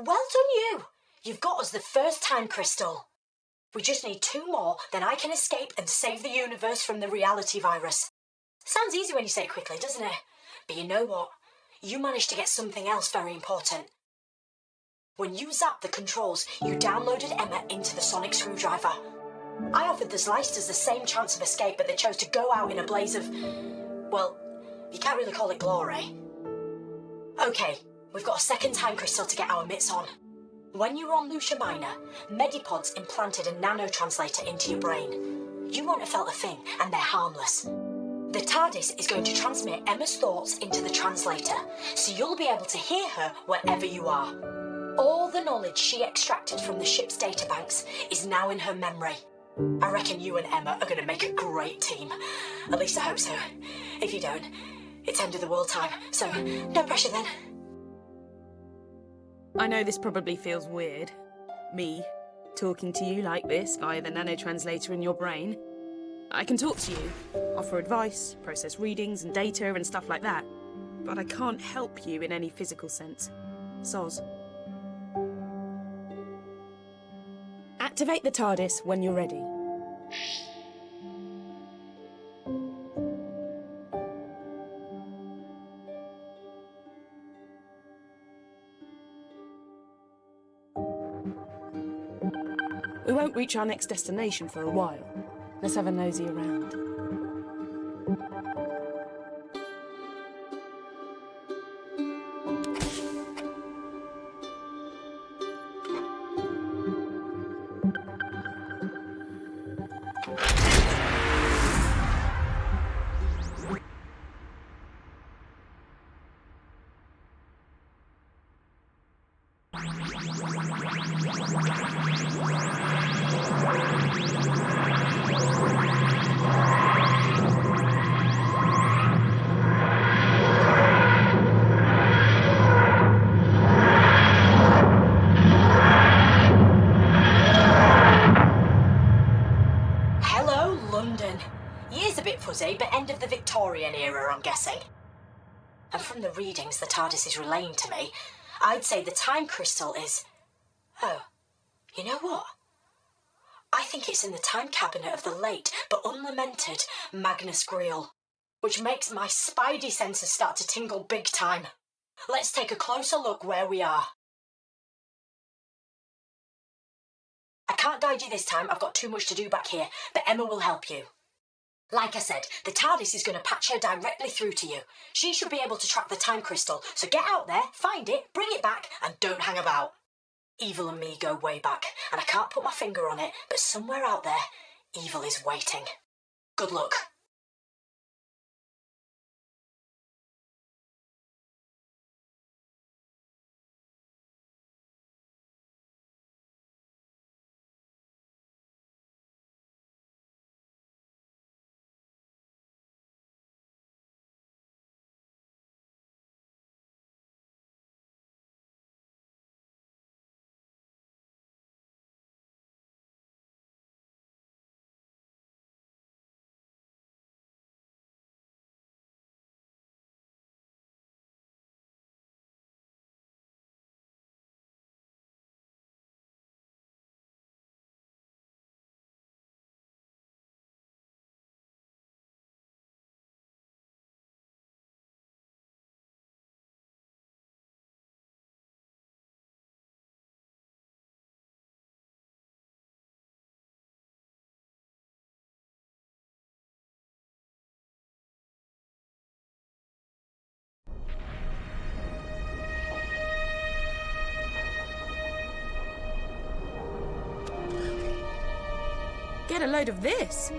Well done you! You've got us the first time crystal. We just need 2 more, then I can escape and save the universe from the reality virus. Sounds easy when you say it quickly, doesn't it? But you know what? You managed to get something else very important. When you zapped the controls, you downloaded Emma into the sonic screwdriver. I offered the Zlysters the same chance of escape, but they chose to go out in a blaze of... well, you can't really call it glory. Okay, we've got a second time crystal to get our mitts on. When you were on Lucia Minor, Medipods implanted a nanotranslator into your brain. You won't have felt a thing, and they're harmless. The TARDIS is going to transmit Emma's thoughts into the translator, so you'll be able to hear her wherever you are. All the knowledge she extracted from the ship's databanks is now in her memory. I reckon you and Emma are going to make a great team. At least I hope so. If you don't, it's end of the world time, so no pressure then. I know this probably feels weird. Me, talking to you like this via the nanotranslator in your brain. I can talk to you, offer advice, process readings and data and stuff like that, but I can't help you in any physical sense. Soz. Activate the TARDIS when you're ready. We won't reach our next destination for a while. Let's have a nosy around. But end of the Victorian era, I'm guessing. And from the readings the TARDIS is relaying to me, I'd say the time crystal is... oh, you know what? I think it's in the time cabinet of the late but unlamented Magnus Greel, which makes my spidey senses start to tingle big time. Let's take a closer look where we are. I can't guide you this time, I've got too much to do back here, but Emma will help you. Like I said, the TARDIS is going to patch her directly through to you. She should be able to track the time crystal, so get out there, find it, bring it back, and don't hang about. Evil and me go way back, and I can't put my finger on it, but somewhere out there, evil is waiting. Good luck. Get a load of this!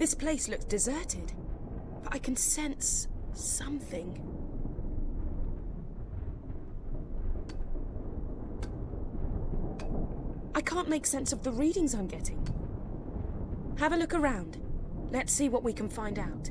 This place looks deserted, but I can sense something. I can't make sense of the readings I'm getting. Have a look around. Let's see what we can find out.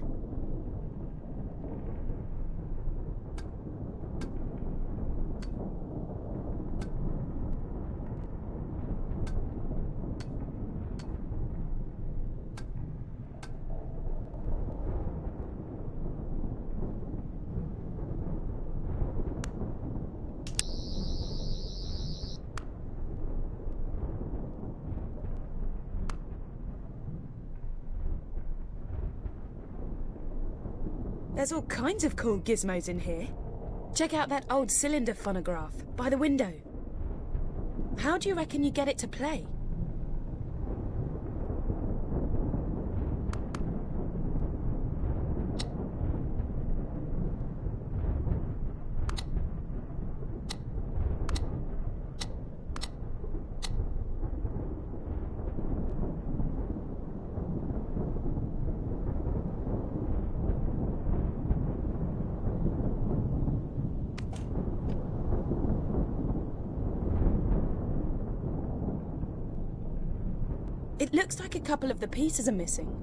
There's all kinds of cool gizmos in here. Check out that old cylinder phonograph by the window. How do you reckon you get it to play? It looks like a couple of the pieces are missing.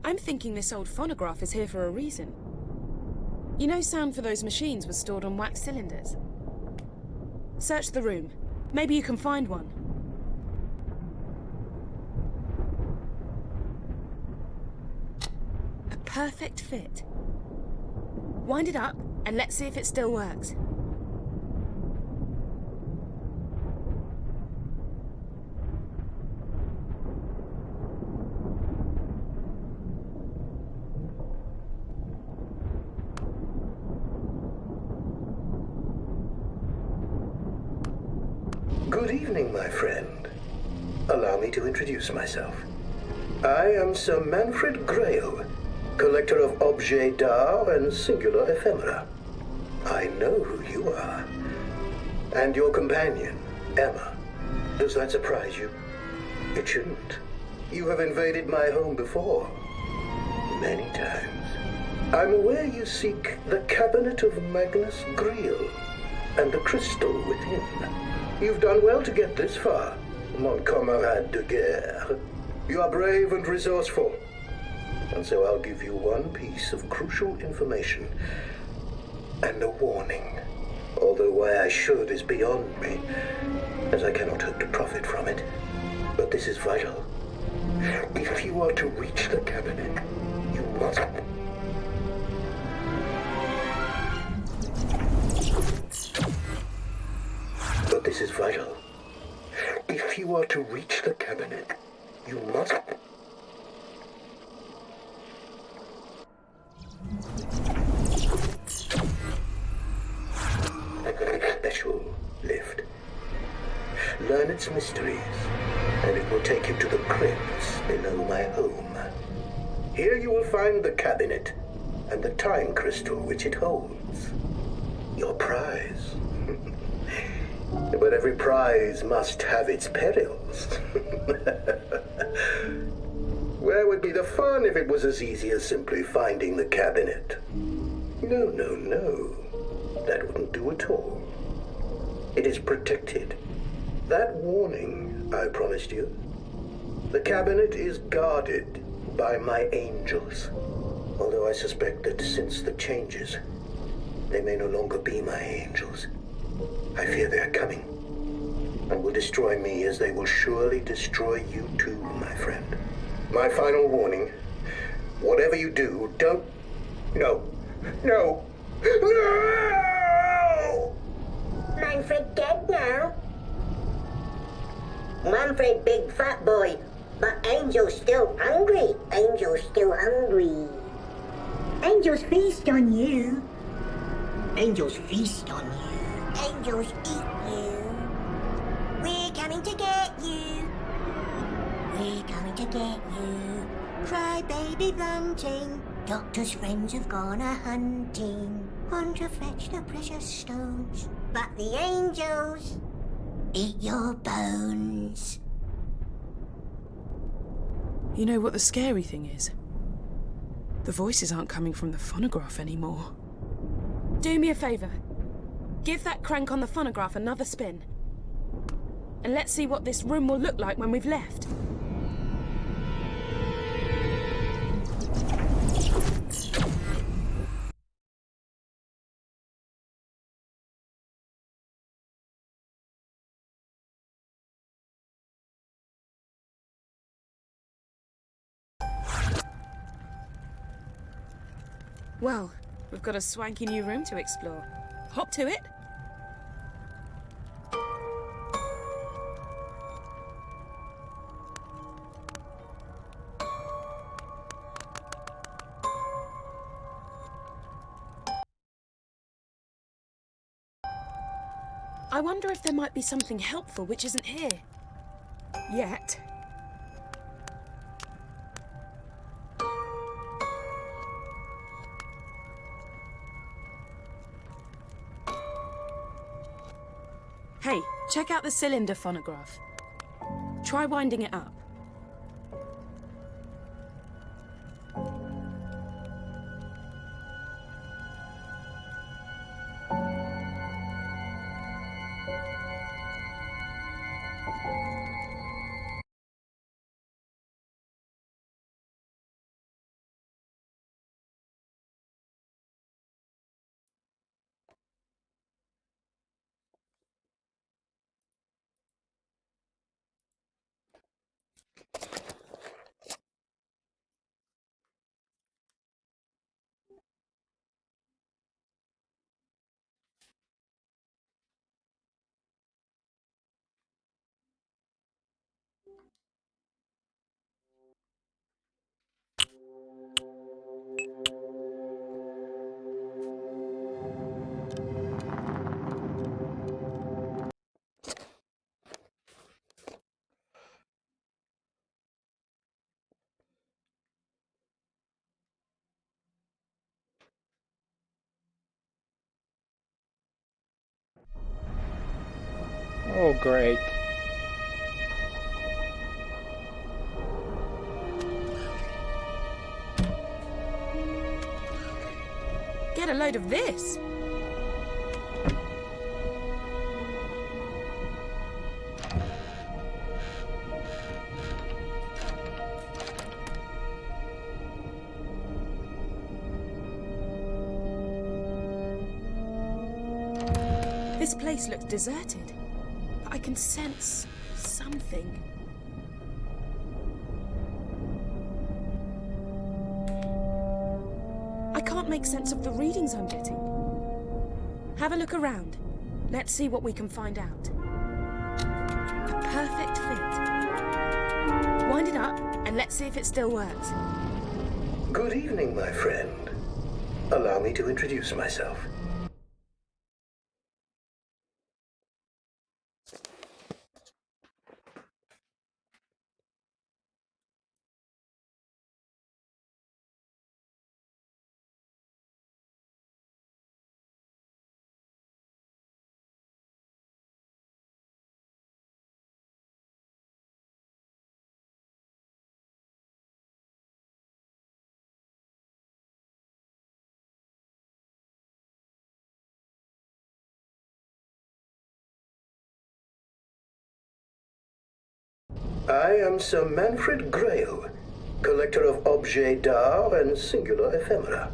I'm thinking this old phonograph is here for a reason. You know, sound for those machines was stored on wax cylinders. Search the room. Maybe you can find one. A perfect fit. Wind it up and let's see if it still works. Good evening, my friend. Allow me to introduce myself. I am Sir Manfred Grail, collector of objets d'art and singular ephemera. I know who you are. And your companion, Emma. Does that surprise you? It shouldn't. You have invaded my home before. Many times. I'm aware you seek the cabinet of Magnus Greel and the crystal within. You've done well to get this far, mon camarade de guerre. You are brave and resourceful. And so I'll give you one piece of crucial information and a warning. Although why I should is beyond me, as I cannot hope to profit from it. But this is vital. If you are to reach the cabinet, you must... But this is vital. If you are to reach the cabinet, you must... A special lift. Learn its mysteries, and it will take you to the crypts below my home. Here you will find the cabinet, and the time crystal which it holds. Your prize. But every prize must have its perils. Where would be the fun if it was as easy as simply finding the cabinet? No, no, no. That wouldn't do at all. It is protected. That warning I promised you. The cabinet is guarded by my angels. Although I suspect that since the changes, they may no longer be my angels. I fear they are coming, and will destroy me as they will surely destroy you too, my friend. My final warning, whatever you do, don't... No. No. No! Manfred dead now? Manfred, big fat boy. But Angel's still hungry. Angel's still hungry. Angels feast on you. Angels feast on you. Angels eat you. We're coming to get you. We're coming to get you. Cry baby bunting. Doctor's friends have gone a-hunting. On to fetch the precious stones. But the angels eat your bones. You know what the scary thing is? The voices aren't coming from the phonograph anymore. Do me a favour. Give that crank on the phonograph another spin. And let's see what this room will look like when we've left. Well, we've got a swanky new room to explore. Hop to it. I wonder if there might be something helpful which isn't here. Yet. Hey, check out the cylinder phonograph. Try winding it up. Oh, great. Get a load of this. This place looks deserted, but I can sense something. I can't make sense of the readings I'm getting. Have a look around. Let's see what we can find out. The perfect fit. Wind it up and let's see if it still works. Good evening, my friend. Allow me to introduce myself. I am Sir Manfred Grail, collector of objets d'art and singular ephemera.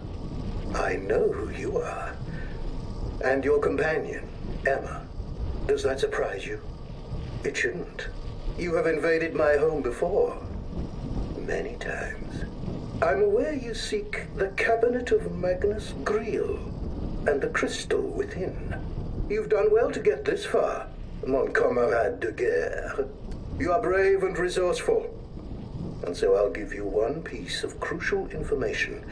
I know who you are. And your companion, Emma. Does that surprise you? It shouldn't. You have invaded my home before. Many times. I'm aware you seek the cabinet of Magnus Greel and the crystal within. You've done well to get this far, mon camarade de guerre. You are brave and resourceful. and so I'll give you one piece of crucial information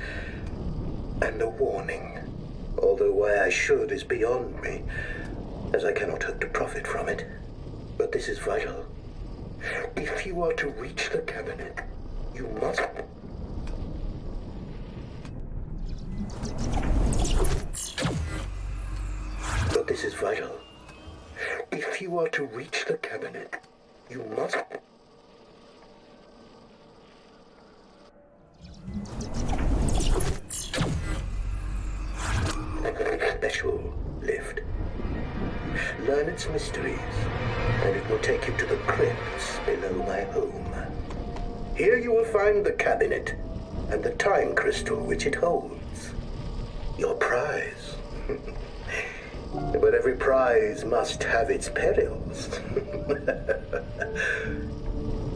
and a warning. Although why I should is beyond me, as I cannot hope to profit from it. But this is vital. If you are to reach the cabinet, you must... But this is vital. If you are to reach the cabinet, you must... Special lift. Learn its mysteries, and it will take you to the crypts below my home. Here you will find the cabinet and the time crystal which it holds. Your prize. But every prize must have its perils.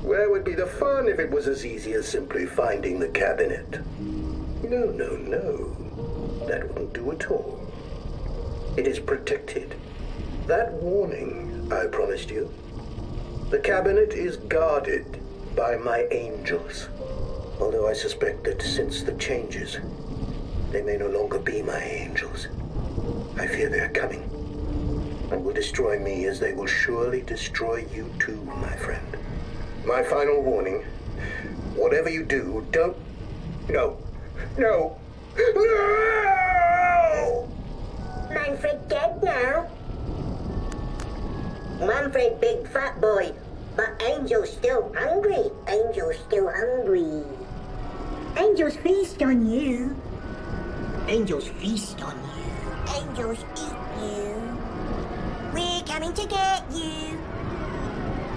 Where would be the fun if it was as easy as simply finding the cabinet? No, no, no. That wouldn't do at all. It is protected. That warning I promised you. The cabinet is guarded by my angels. Although I suspect that since the changes, they may no longer be my angels. I fear they are coming, and will destroy me as they will surely destroy you too, my friend. My final warning, whatever you do, don't... No. No. No! Manfred dead now? Manfred big fat boy, but Angel's still hungry. Angel's still hungry. Angels feast on you. Angels feast on you. Angels eat you. We're coming to get you.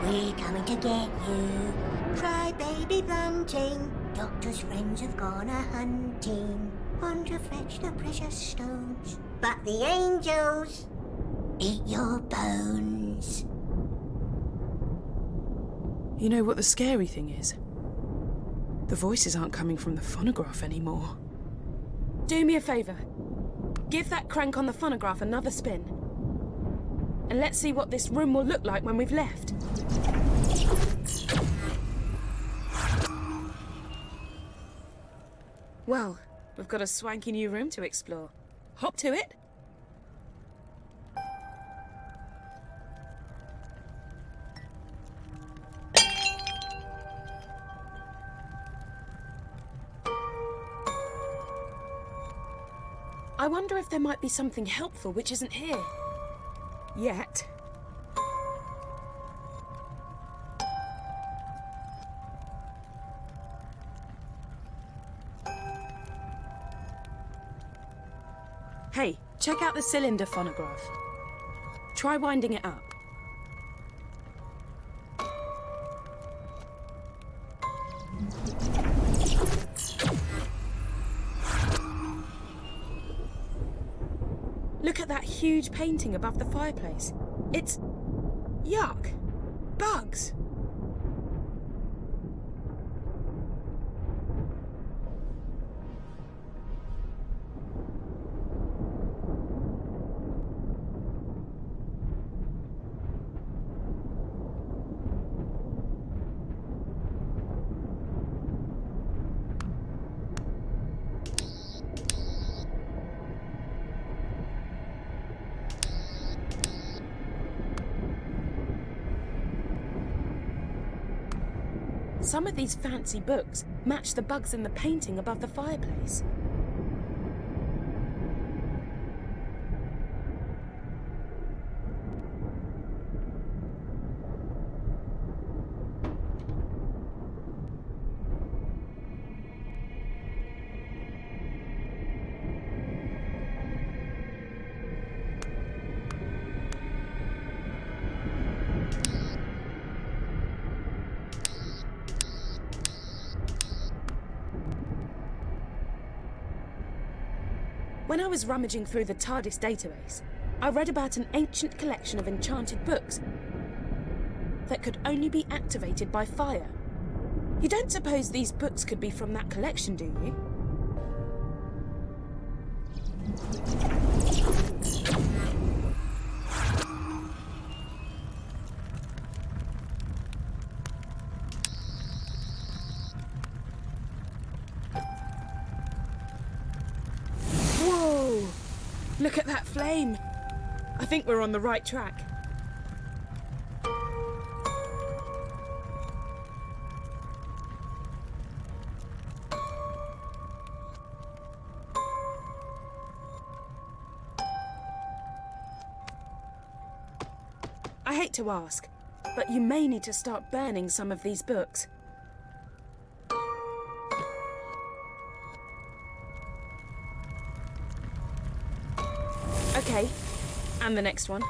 We're coming to get you. Cry baby planting. Doctor's friends have gone a-hunting on to fetch the precious stones. But the angels eat your bones. You know what the scary thing is? The voices aren't coming from the phonograph anymore. Do me a favour. Give that crank on the phonograph another spin. And let's see what this room will look like when we've left. Well, we've got a swanky new room to explore. Hop to it. I wonder if there might be something helpful which isn't here. Yet. Hey, check out the cylinder phonograph. Try winding it up. Look at that huge painting above the fireplace. It's... yuck! Bugs! Some of these fancy books match the bugs in the painting above the fireplace. When I was rummaging through the TARDIS database, I read about an ancient collection of enchanted books that could only be activated by fire. You don't suppose these books could be from that collection, do you? Look at that flame. I think we're on the right track. I hate to ask, but you may need to start burning some of these books. Okay, and the next one.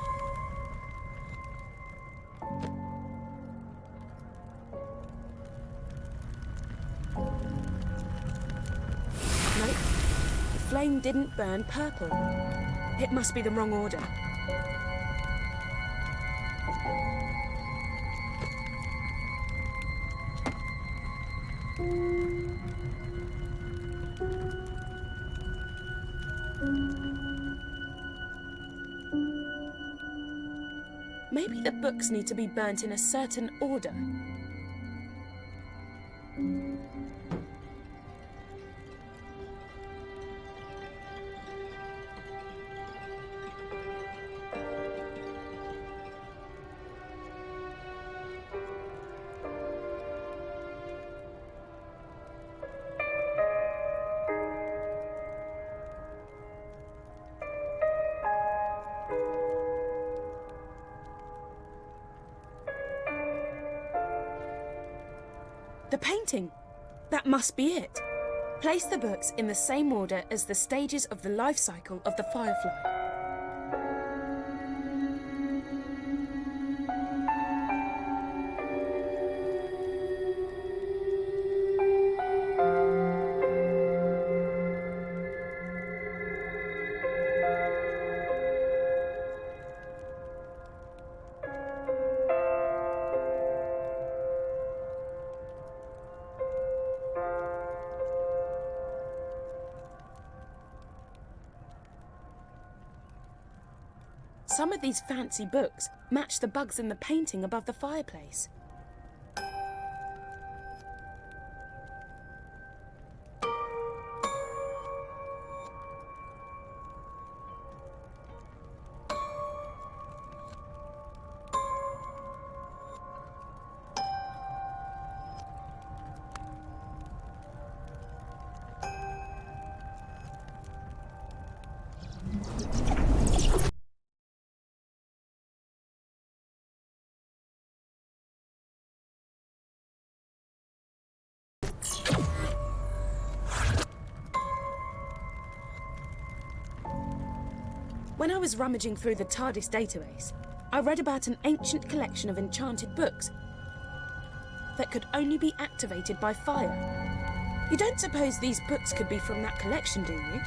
No, the flame didn't burn purple. It must be the wrong order. Maybe the books need to be burnt in a certain order. The painting! That must be it. Place the books in the same order as the stages of the life cycle of the firefly. Some of these fancy books match the bugs in the painting above the fireplace. When I was rummaging through the TARDIS database, I read about an ancient collection of enchanted books that could only be activated by fire. You don't suppose these books could be from that collection, do you?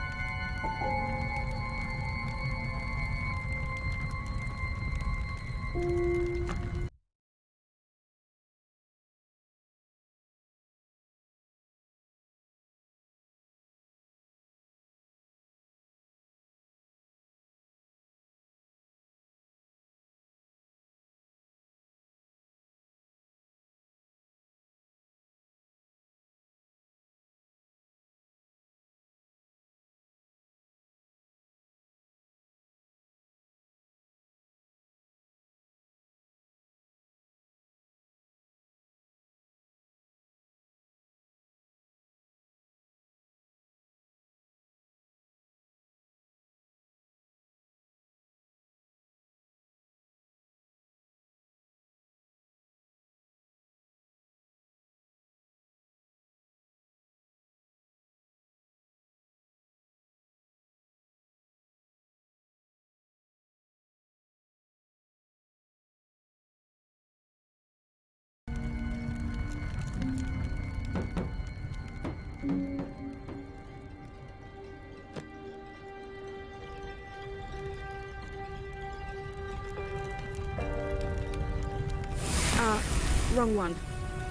Wrong one.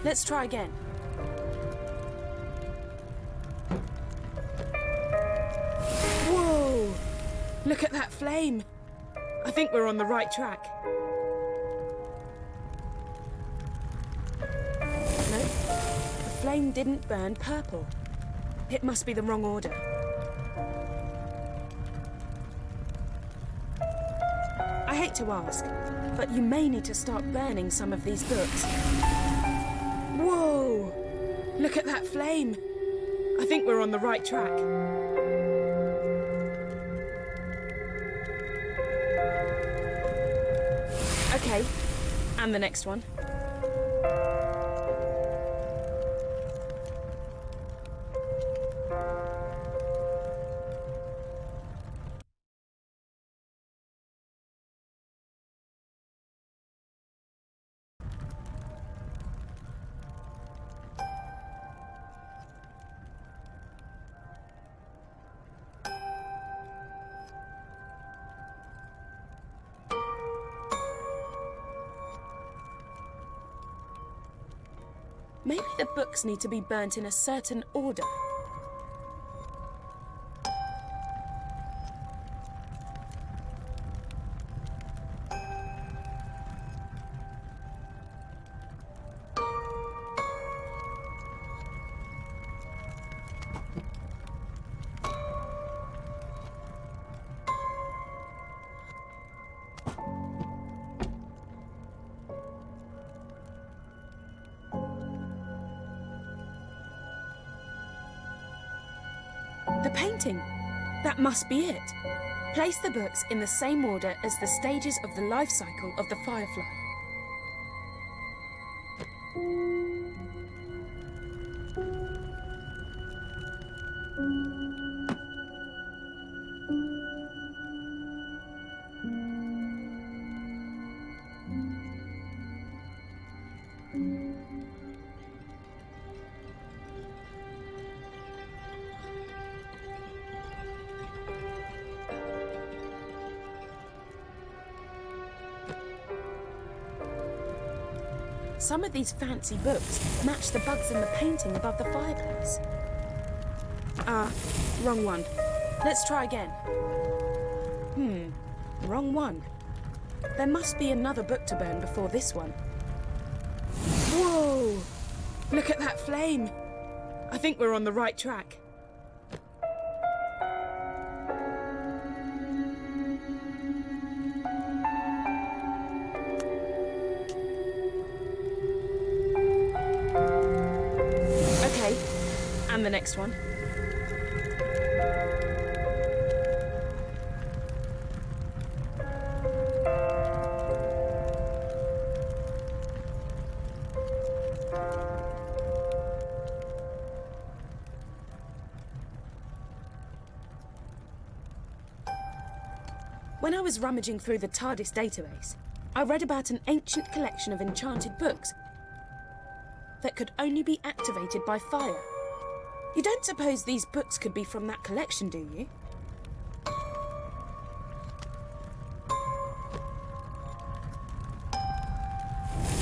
Let's try again. Whoa! Look at that flame. I think we're on the right track. No, the flame didn't burn purple. It must be the wrong order. hate to ask, but you may need to start burning some of these books. Whoa! Look at that flame! I think we're on the right track. Okay, and the next one. Maybe the books need to be burnt in a certain order. The painting! That must be it. Place the books in the same order as the stages of the life cycle of the firefly. Some of these fancy books match the bugs in the painting above the fireplace. Wrong one. Let's try again. Wrong one. There must be another book to burn before this one. Whoa! Look at that flame! I think we're on the right track. Okay, and the next one. When I was rummaging through the TARDIS database, I read about an ancient collection of enchanted books that could only be activated by fire. You don't suppose these books could be from that collection, do you?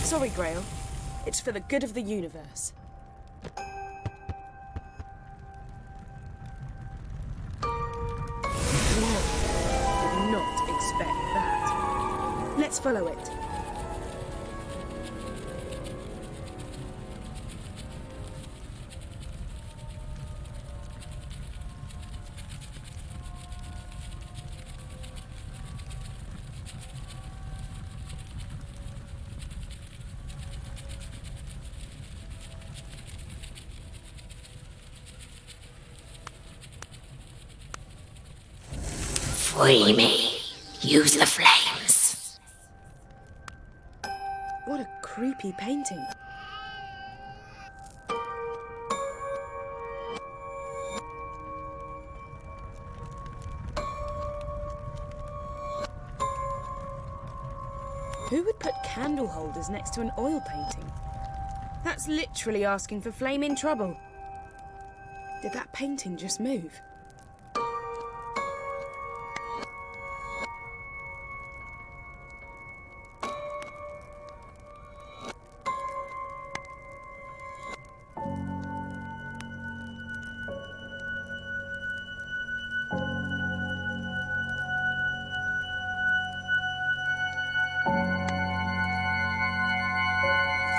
Sorry, Grail. It's for the good of the universe. Not expect that. Let's follow it. Free me. Use the flames. What a creepy painting. Who would put candle holders next to an oil painting? That's literally asking for flaming trouble. Did that painting just move?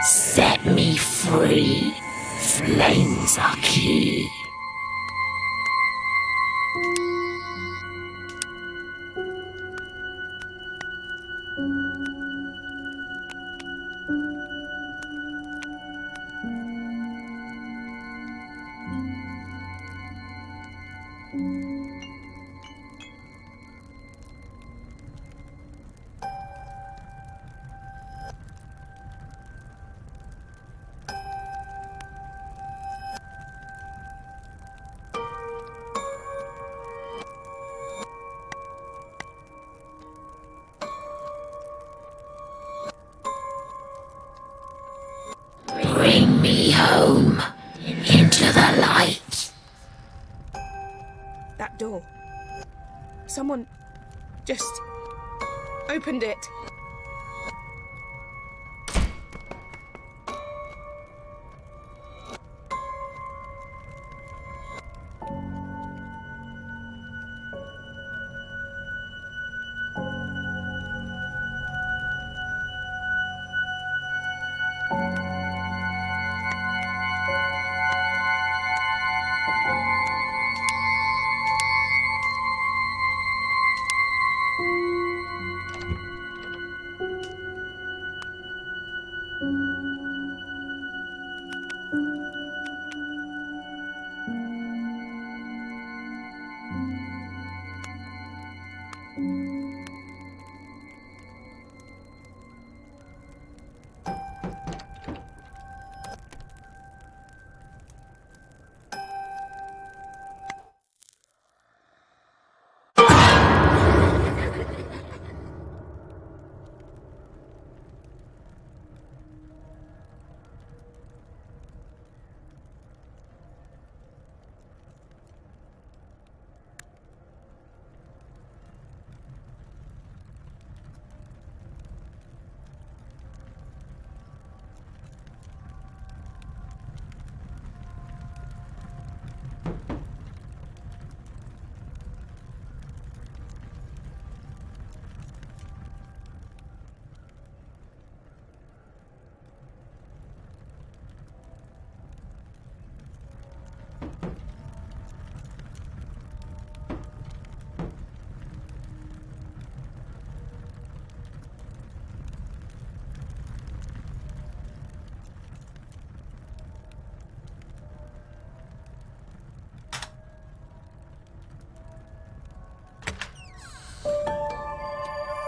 Set me free. Flames are key. Bring me home into the light. That door. Someone just opened it.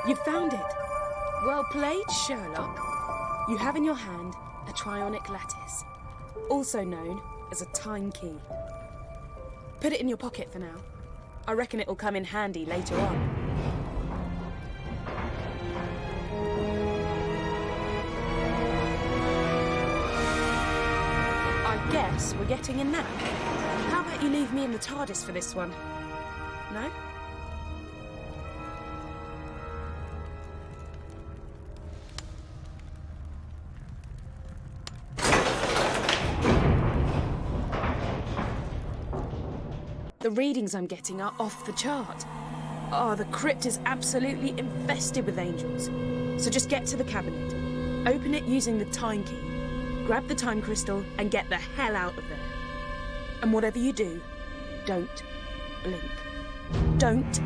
You found it. Well played, Sherlock. You have in your hand a trionic lattice, also known as a time key. Put it in your pocket for now. I reckon it will come in handy later on. I guess we're getting a nap. How about you leave me in the TARDIS for this one? No? The readings I'm getting are off the chart. Oh, the crypt is absolutely infested with angels. So just get to the cabinet, open it using the time key, grab the time crystal, and get the hell out of there. And whatever you do, don't blink. Don't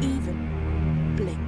even blink.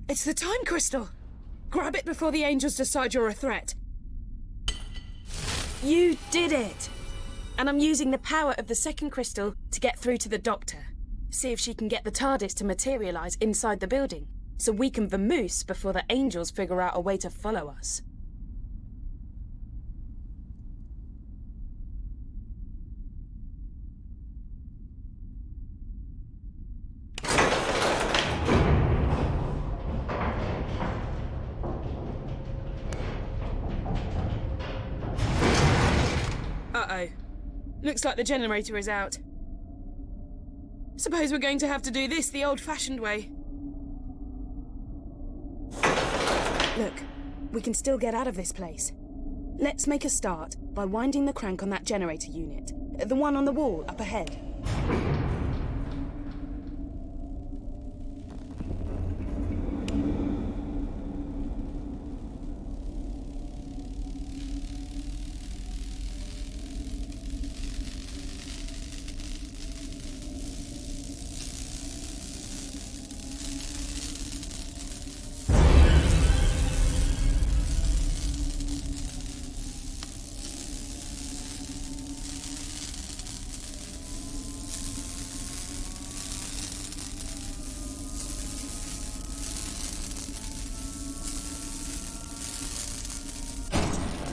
It's the time crystal! Grab it before the angels decide you're a threat. You did it! And I'm using the power of the second crystal to get through to the Doctor. See if she can get the TARDIS to materialise inside the building, so we can vamoose before the angels figure out a way to follow us. Uh-oh. Looks like the generator is out. Suppose we're going to have to do this the old-fashioned way. Look, we can still get out of this place. Let's make a start by winding the crank on that generator unit. The one on the wall up ahead.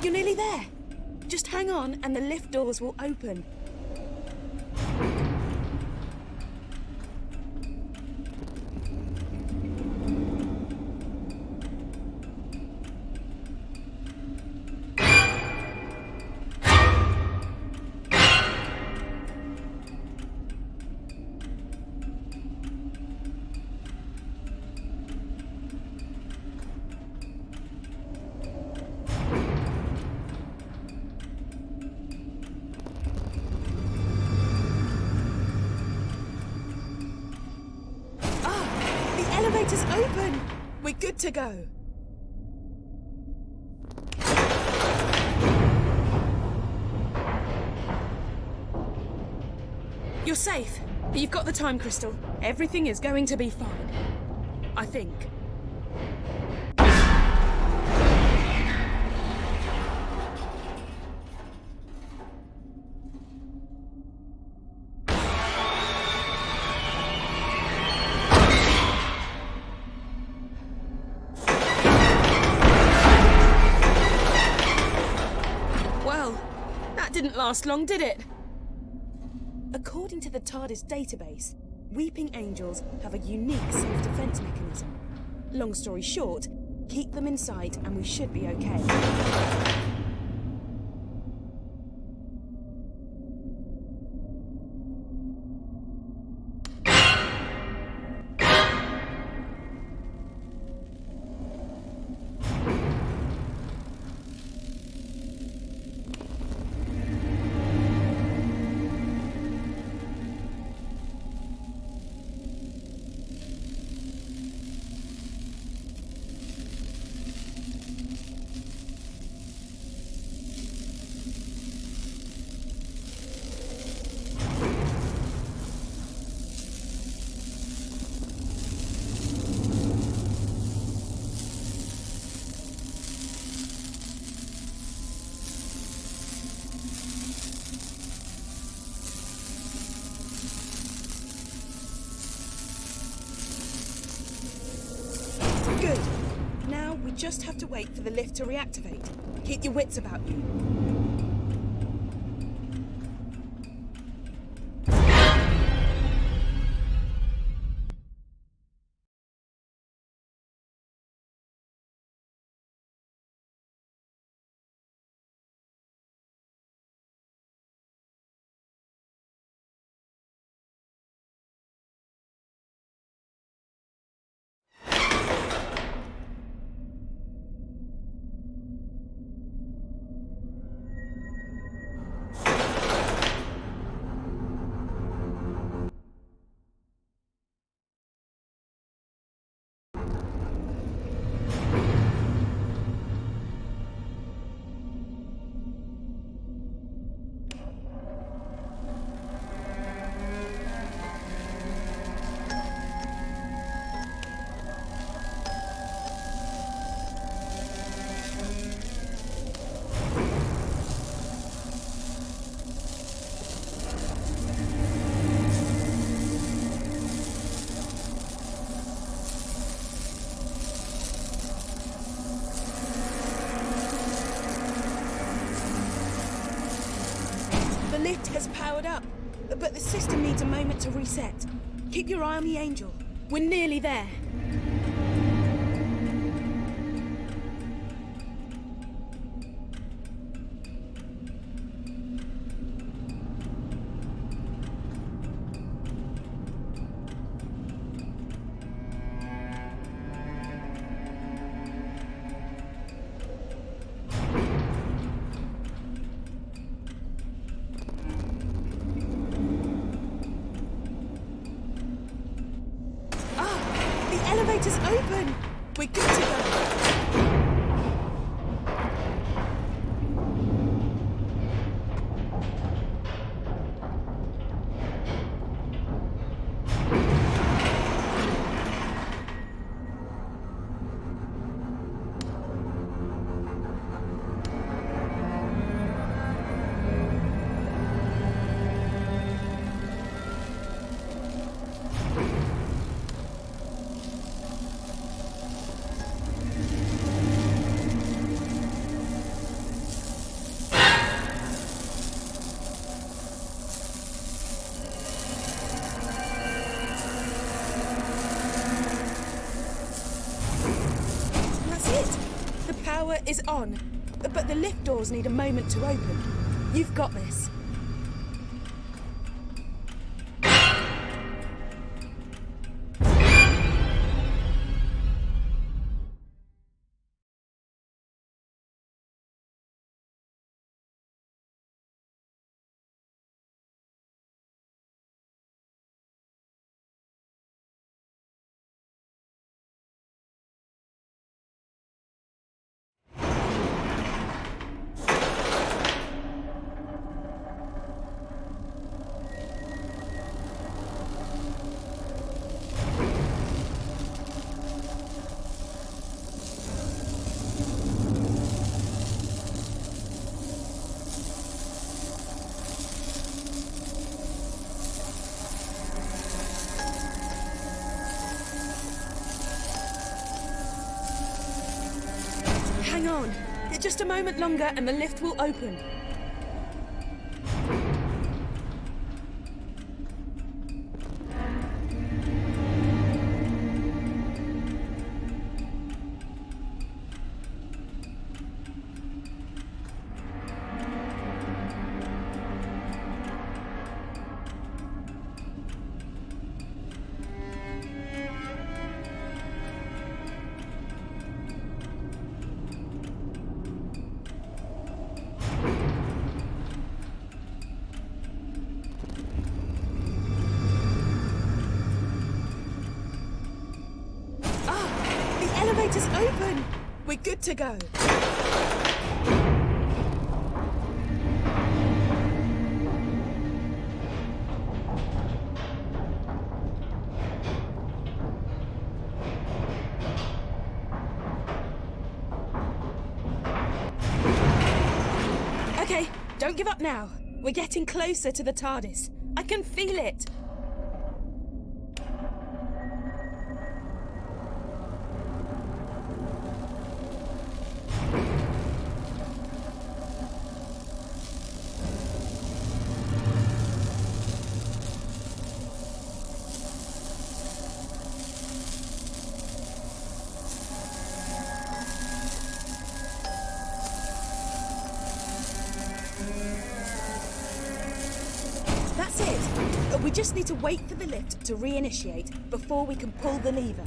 You're nearly there. Just hang on and the lift doors will open. Elevator's open! We're good to go. You're safe. You've got the time crystal. Everything is going to be fine. I think. Didn't last long, did it? According to the TARDIS database, weeping angels have a unique self-defense mechanism. Long story short, keep them in sight and we should be okay. Good. Now we just have to wait for the lift to reactivate. Keep your wits about you. lift has powered up, but the system needs a moment to reset. Keep your eye on the Angel. We're nearly there. The elevator's open! We're good to go! That's it! The power is on, but the lift doors need a moment to open. You've got this. Hang on. Just a moment longer and the lift will open. Elevator's open! We're good to go. Okay, don't give up now. We're getting closer to the TARDIS. I can feel it. That's it. We just need to wait for the lift to reinitiate before we can pull the lever.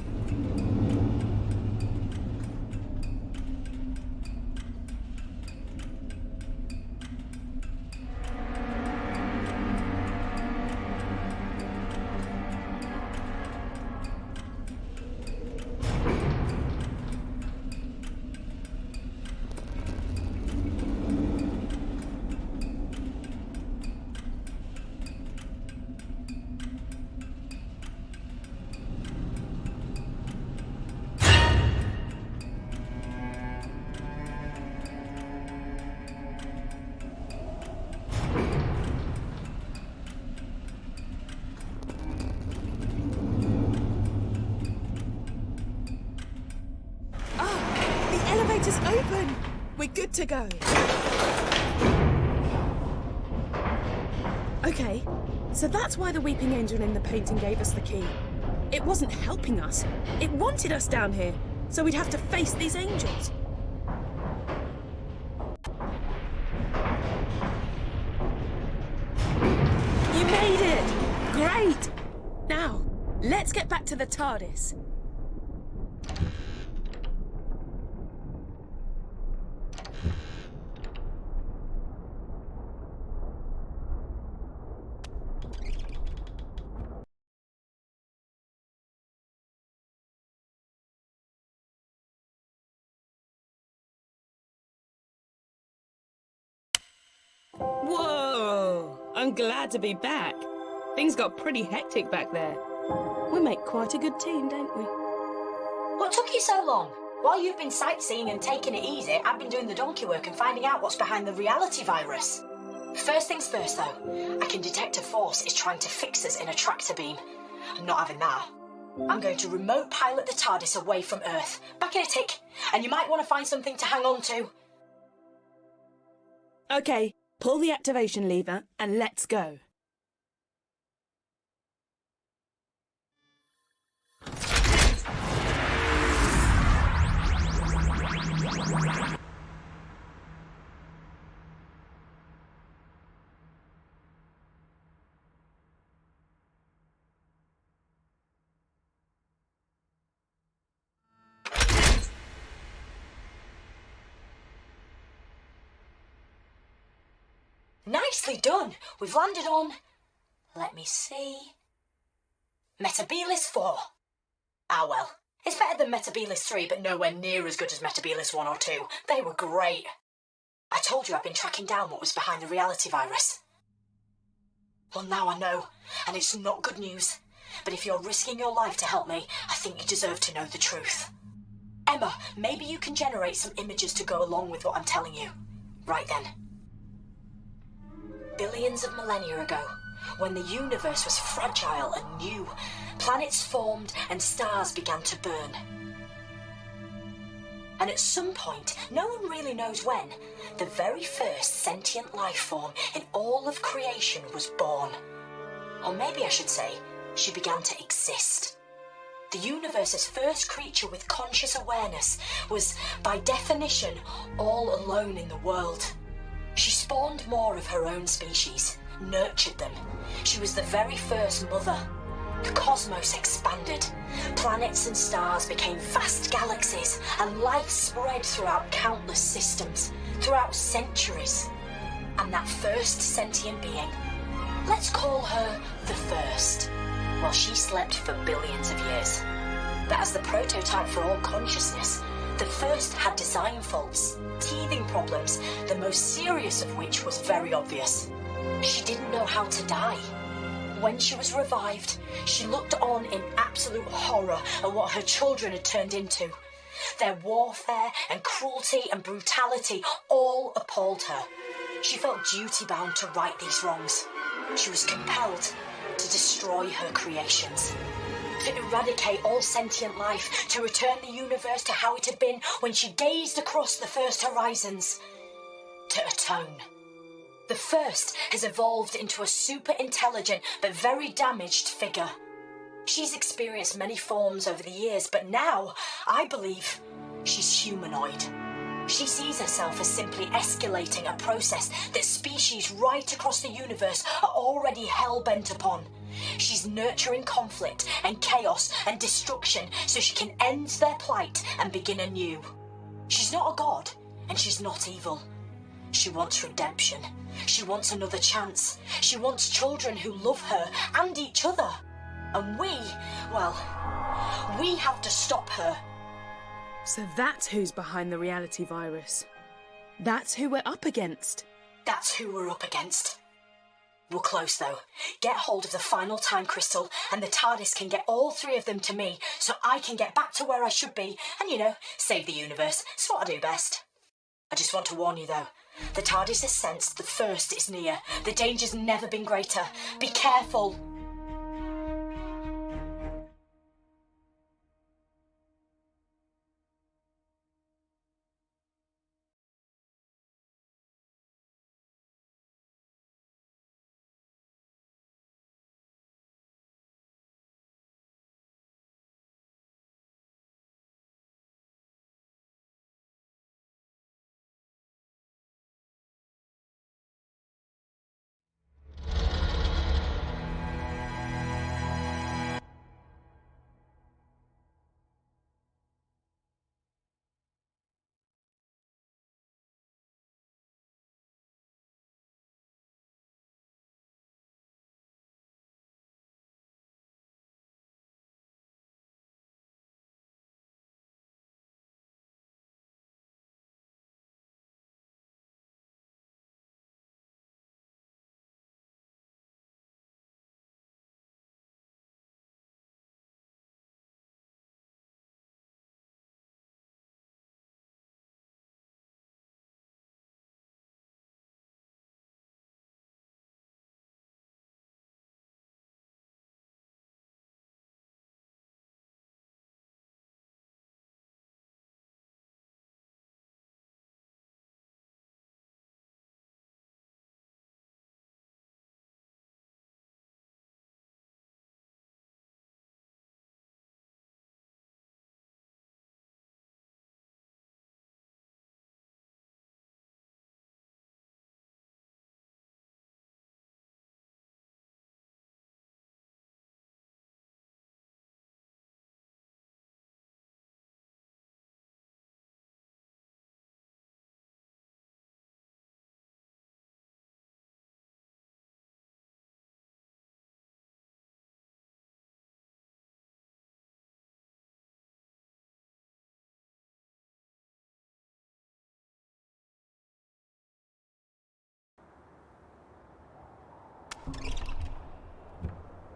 Elevator's open! We're good to go. Okay, so that's why the weeping angel in the painting gave us the key. It wasn't helping us. It wanted us down here, so we'd have to face these angels. You made it! Great! Now, let's get back to the TARDIS. Whoa! I'm glad to be back. Things got pretty hectic back there. We make quite a good team, don't we? What took you so long? While you've been sightseeing and taking it easy, I've been doing the donkey work and finding out what's behind the reality virus. First things first, though, I can detect a force is trying to fix us in a tractor beam. I'm not having that. I'm going to remote pilot the TARDIS away from Earth. Back in a tick, and you might want to find something to hang on to. Okay, pull the activation lever and let's go. Nicely done. We've landed on... Let me see... Metabilis 4. Ah well, it's better than Metabilis 3, but nowhere near as good as Metabilis 1 or 2. They were great. I told you I've been tracking down what was behind the reality virus. Well, now I know, and it's not good news. But if you're risking your life to help me, I think you deserve to know the truth. Emma, maybe you can generate some images to go along with what I'm telling you. Right then. Billions of millennia ago, when the universe was fragile and new, planets formed and stars began to burn. And at some point, no one really knows when, the very first sentient life form in all of creation was born. Or maybe I should say, she began to exist. The universe's first creature with conscious awareness was, by definition, all alone in the world. She spawned more of her own species, nurtured them. She was the very first mother. The cosmos expanded. Planets and stars became vast galaxies, and life spread throughout countless systems, throughout centuries. And that first sentient being, let's call her the First, well, she slept for billions of years. But as the prototype for all consciousness, the First had design faults, teething problems, the most serious of which was very obvious. She didn't know how to die. When she was revived, she looked on in absolute horror at what her children had turned into. Their warfare and cruelty and brutality all appalled her. She felt duty-bound to right these wrongs. She was compelled to destroy her creations, to eradicate all sentient life, to return the universe to how it had been when she gazed across the first horizons, to atone. The First has evolved into a super intelligent but very damaged figure. She's experienced many forms over the years, but now, I believe, she's humanoid. She sees herself as simply escalating a process that species right across the universe are already hell-bent upon. She's nurturing conflict and chaos and destruction so she can end their plight and begin anew. She's not a god, and she's not evil. She wants redemption. She wants another chance. She wants children who love her and each other. And we have to stop her. So that's who's behind the reality virus. That's who we're up against. That's who we're up against. We're close, though. Get hold of the final time crystal, and the TARDIS can get all three of them to me, so I can get back to where I should be, and, save the universe. It's what I do best. I just want to warn you, though. The TARDIS has sensed the First is near. The danger's never been greater. Be careful.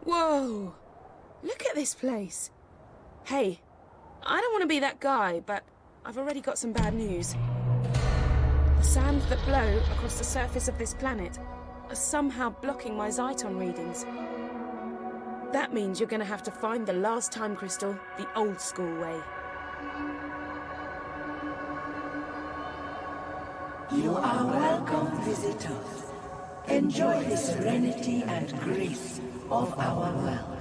Whoa! Look at this place. Hey, I don't want to be that guy, but I've already got some bad news. The sands that blow across the surface of this planet are somehow blocking my Zyton readings. That means you're going to have to find the last time crystal the old school way. You are welcome, visitors. Enjoy the serenity and grace of our world.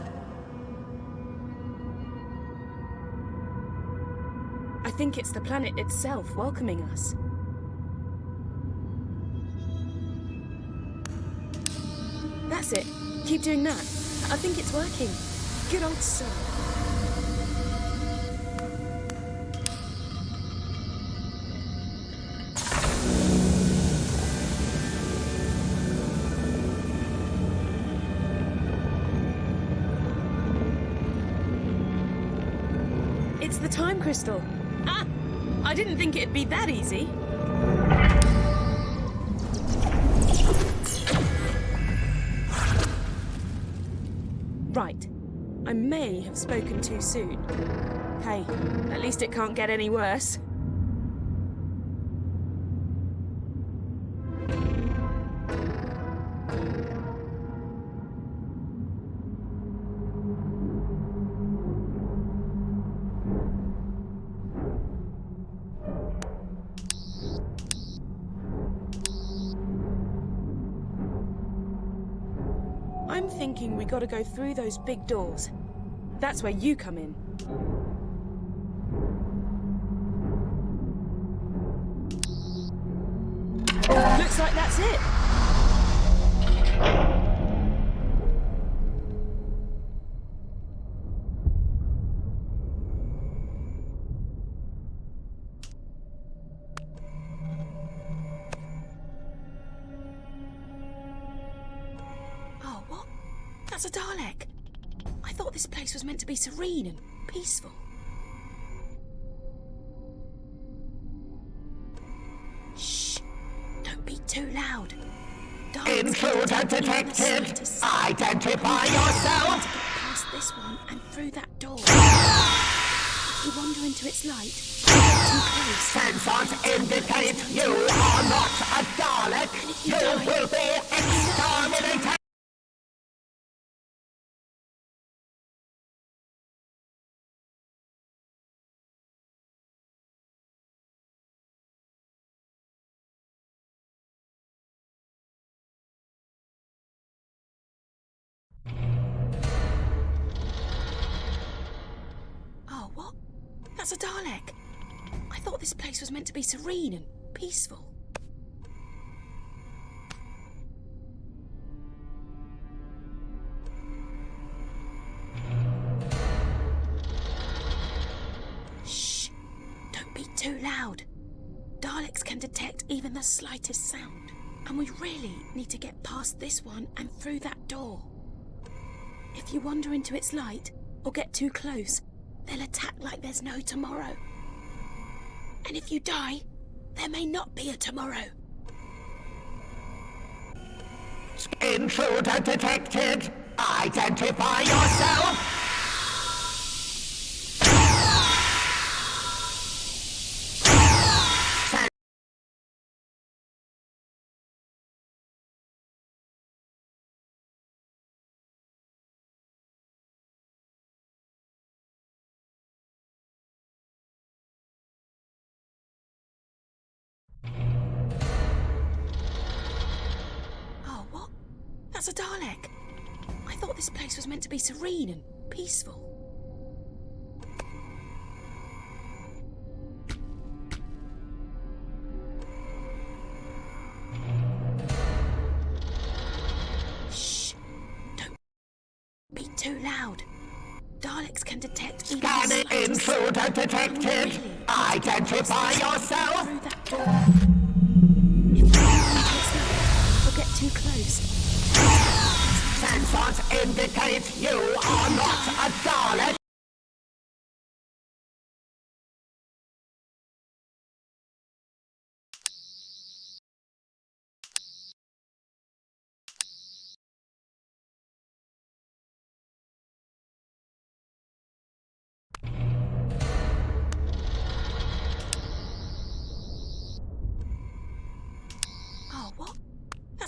I think it's the planet itself welcoming us. That's it. Keep doing that. I think it's working. Good old son. It's the time crystal. Ah! I didn't think it'd be that easy. Right. I may have spoken too soon. Hey, at least it can't get any worse. I'm thinking we gotta go through those big doors. That's where you come in. Looks like that's it. Oh, what? That's a Dalek. I thought this place was meant to be serene and peaceful. Shh! Don't be too loud. Intruder detected! Identify yourself! To get past this one and through that door. If you wander into its light, get too close. Sensors indicate you are not a Dalek! And if You die, will be exterminated! Oh, what? That's a Dalek. I thought this place was meant to be serene and peaceful. Shh! Don't be too loud. Daleks can detect even the slightest sound. And we really need to get past this one and through that door. If you wander into its light or get too close, they'll attack like there's no tomorrow. And if you die, there may not be a tomorrow. Intruder detected! Identify yourself! Oh, what? That's a Dalek. I thought this place was meant to be serene and peaceful. Shh! Don't be too loud. Daleks can detect even the Scanning slightest intruder sound. detected! Identify yourself! Through that door. If you wander into its light or get too close, Sensors indicate you are not a Dalek!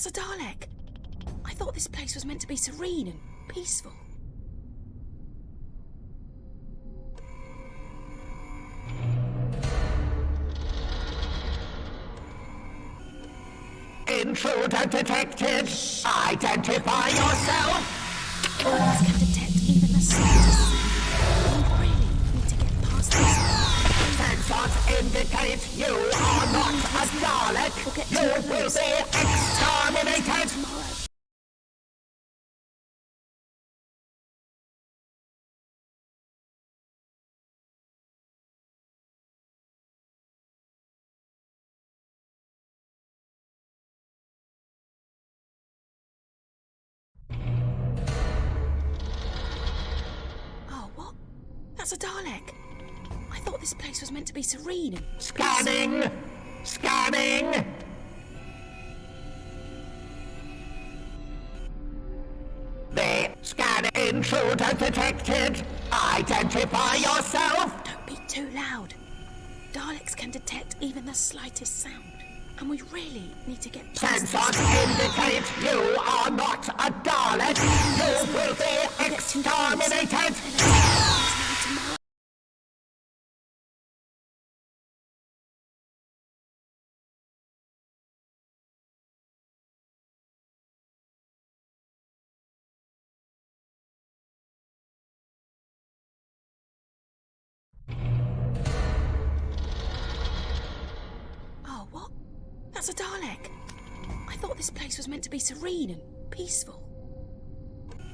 That's a Dalek. I thought this place was meant to be serene and peaceful. Intruder detected. Identify yourself. Daleks can detect even the slightest sound. We really need to get past this. Sensors indicate you are not a Dalek. You will be exterminated. Oh, what? That's a Dalek. I thought this place was meant to be serene and... Scanning. Scanning. The scan intruder detected. Identify yourself. Don't be too loud. Daleks can detect even the slightest sound. And we really need to get past Sensors indicate you are not a Dalek. You will be exterminated. Oh, what? That's a Dalek. I thought this place was meant to be serene and peaceful.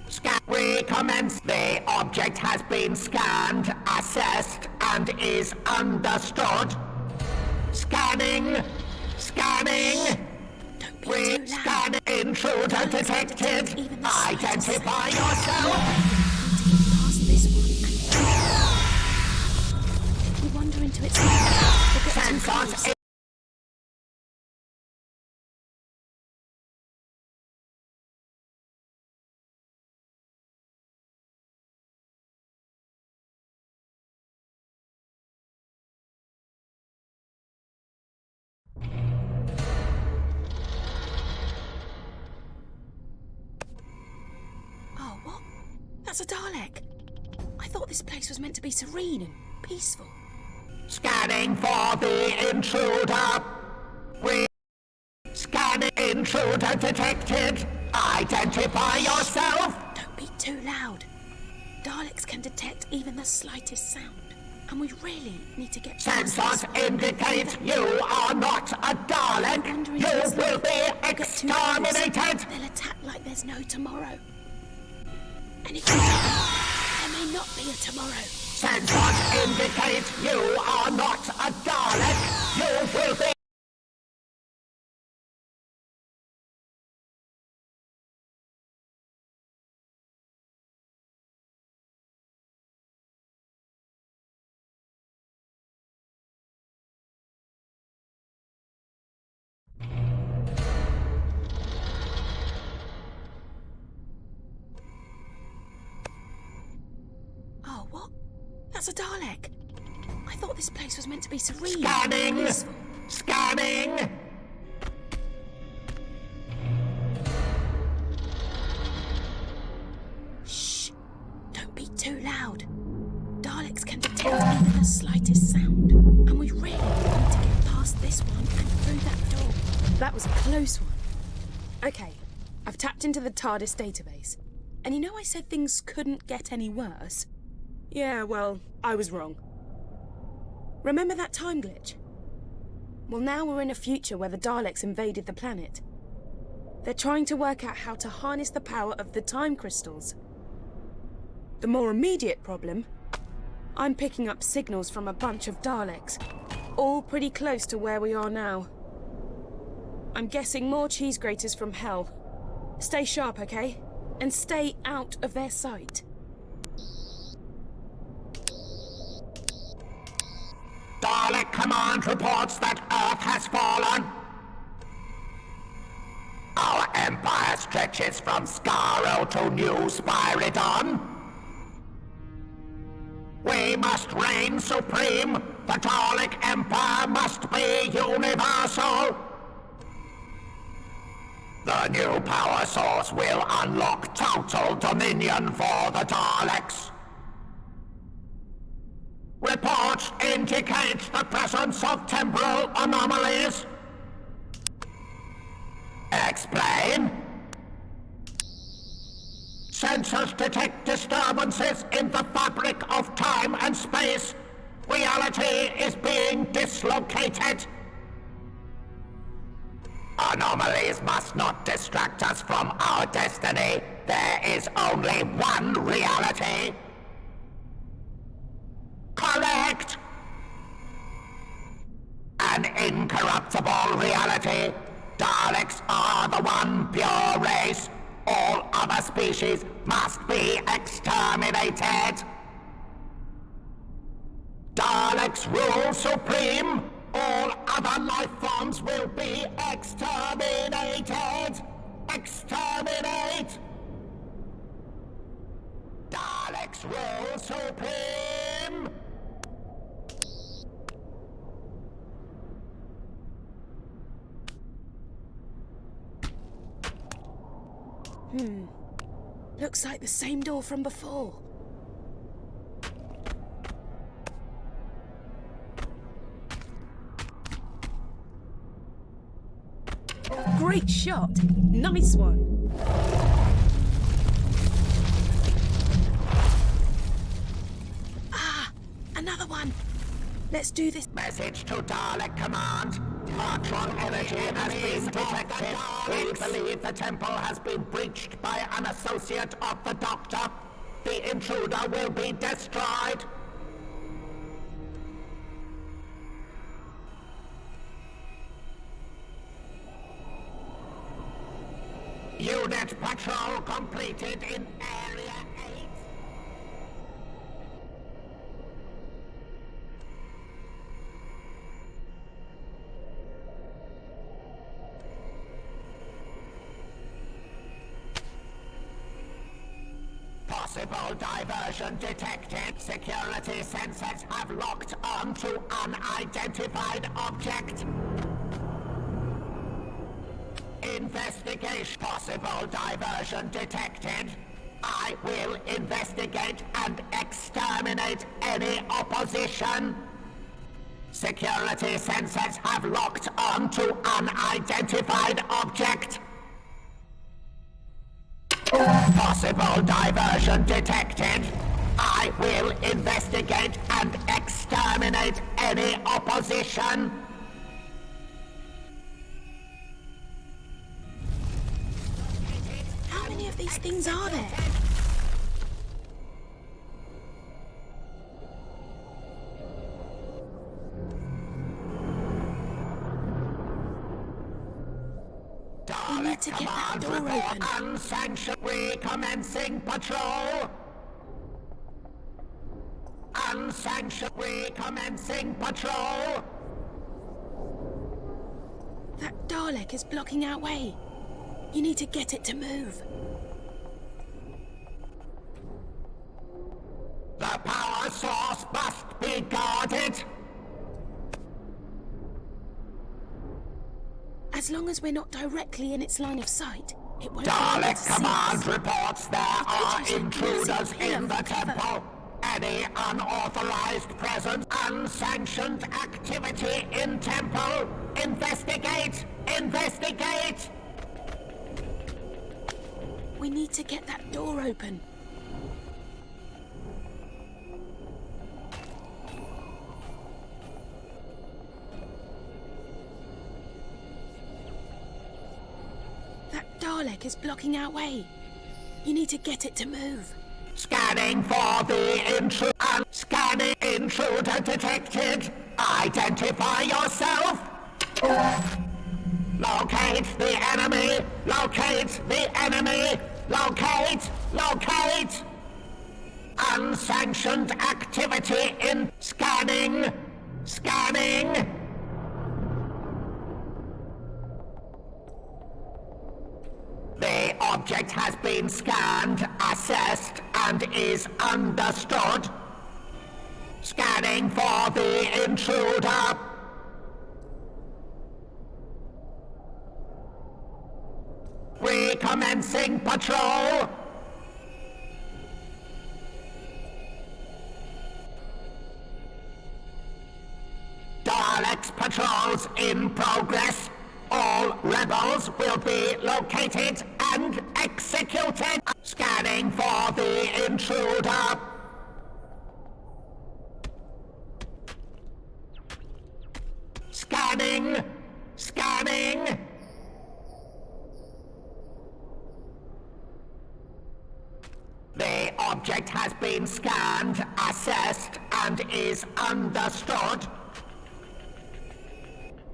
Scan. Recommence. The object has been scanned, assessed, and is understood. Scanning. Scanning. Don't be too loud. Scan intruder detected. Identify yourself. Past this one. If you wander into its we'll get too close. Sensors. Oh, what? That's a Dalek. I thought this place was meant to be serene and peaceful. Scanning for the intruder. Scanning intruder detected. Identify yourself. Don't be too loud. Daleks can detect even the slightest sound. And we really need to get past Sensors this. indicate you are not a Dalek. You will be exterminated. They'll attack like there's no tomorrow. And if you die, there may not be a tomorrow. Sensors indicate you are not a Dalek. You will be... Oh, what? That's a Dalek. I thought this place was meant to be serene. Scanning. Peaceful. Scanning. Shh. Don't be too loud. Daleks can detect even the slightest sound. And we really need to get past this one and through that door. That was a close one. Okay, I've tapped into the TARDIS database. And you know I said things couldn't get any worse? Yeah, well, I was wrong. Remember that time glitch? Well, now we're in a future where the Daleks invaded the planet. They're trying to work out how to harness the power of the time crystals. The more immediate problem, I'm picking up signals from a bunch of Daleks, all pretty close to where we are now. I'm guessing more cheese graters from hell. Stay sharp, okay? And stay out of their sight. Dalek Command reports that Earth has fallen. Our empire stretches from Skaro to New Spyridon. We must reign supreme. The Dalek Empire must be universal. The new power source will unlock total dominion for the Daleks. Reports indicate the presence of temporal anomalies. Explain. Sensors detect disturbances in the fabric of time and space. Reality is being dislocated. Anomalies must not distract us from our destiny. There is only one reality. Correct! An incorruptible reality. Daleks are the one pure race. All other species must be exterminated. Daleks rule supreme. All other life forms will be exterminated. Exterminate! Daleks rule supreme. Looks like the same door from before. Great shot! Nice one! Ah! Another one! Let's do this. Message to Dalek Command. Artron energy has been detected. We believe the temple has been breached by an associate of the Doctor. The intruder will be destroyed. Unit patrol completed in Area 8. Possible diversion detected. Security sensors have locked onto unidentified object. Investigation. Possible diversion detected. I will investigate and exterminate any opposition. Security sensors have locked onto unidentified object. Possible diversion detected. I will investigate and exterminate any opposition. How many of these things are there? We need to get that door open. Unsanctioned. Recommencing patrol. Unsanctioned. Recommencing patrol. That Dalek is blocking our way. You need to get it to move. The power source must be guarded. As long as we're not directly in its line of sight, it won't be able Dalek to see Command us. reports there are agents are intruders using in the cover. temple. Any unauthorized presence, unsanctioned activity in temple. Investigate! Investigate! We need to get that door open. That Dalek is blocking our way. You need to get it to move. Scanning for the intruder. Scanning intruder detected. Identify yourself. Locate the enemy. Locate the enemy. Locate. Locate. Unsanctioned activity in scanning. Scanning. The object has been scanned, assessed, and is understood. Scanning for the intruder. Commencing patrol! Daleks patrols in progress. All rebels will be located and executed. Scanning for the intruder. Scanning! Scanning! The object has been scanned, assessed, and is understood.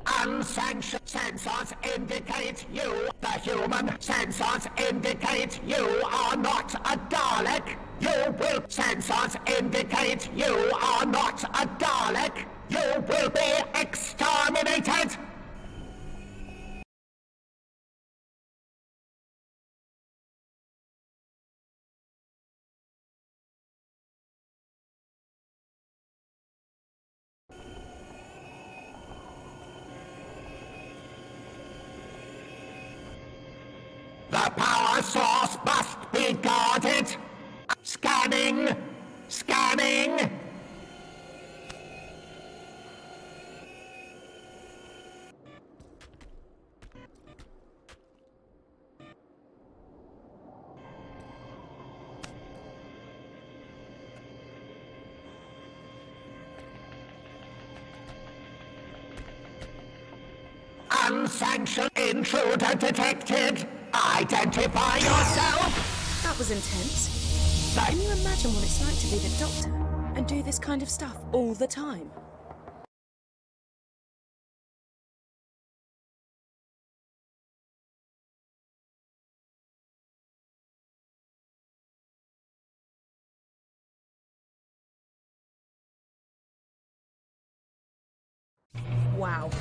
Unsanctioned sensors indicate you. The human sensors indicate you are not a Dalek. You will. Sensors indicate you are not a Dalek. You will be exterminated. The power source must be guarded. Scanning! Scanning! Unsanctioned intruder detected. Identify yourself! That was intense. Can you imagine what it's like to be the Doctor and do this kind of stuff all the time? Wow.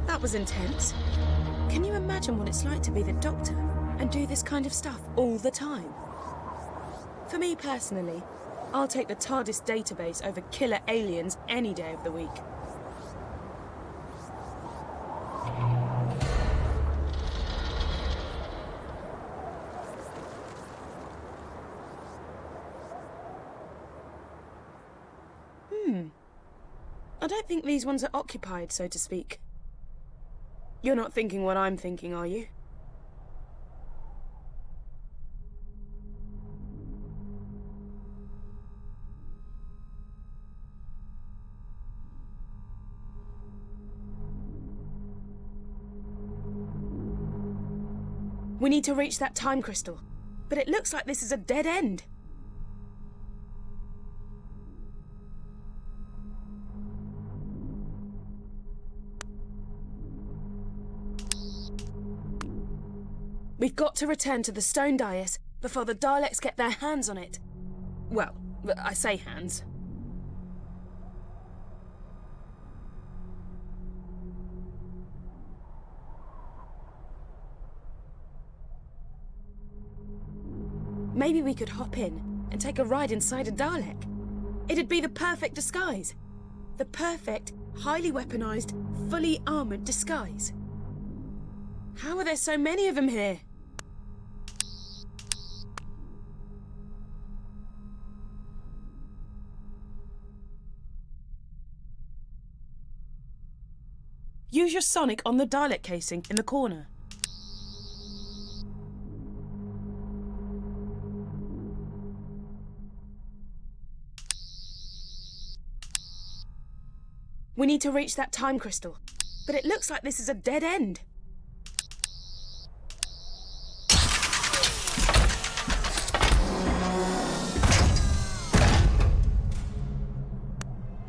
That was intense. Can you imagine what it's like to be the Doctor and do this kind of stuff all the time? For me personally, I'll take the TARDIS database over killer aliens any day of the week. I don't think these ones are occupied, so to speak. You're not thinking what I'm thinking, are you? We need to reach that time crystal, but it looks like this is a dead end. We've got to return to the stone dais before the Daleks get their hands on it. Well, I say hands. Maybe we could hop in and take a ride inside a Dalek. It'd be the perfect disguise. The perfect, highly weaponized, fully armored disguise. How are there so many of them here? Use your sonic on the Dalek casing in the corner. We need to reach that time crystal, but it looks like this is a dead end.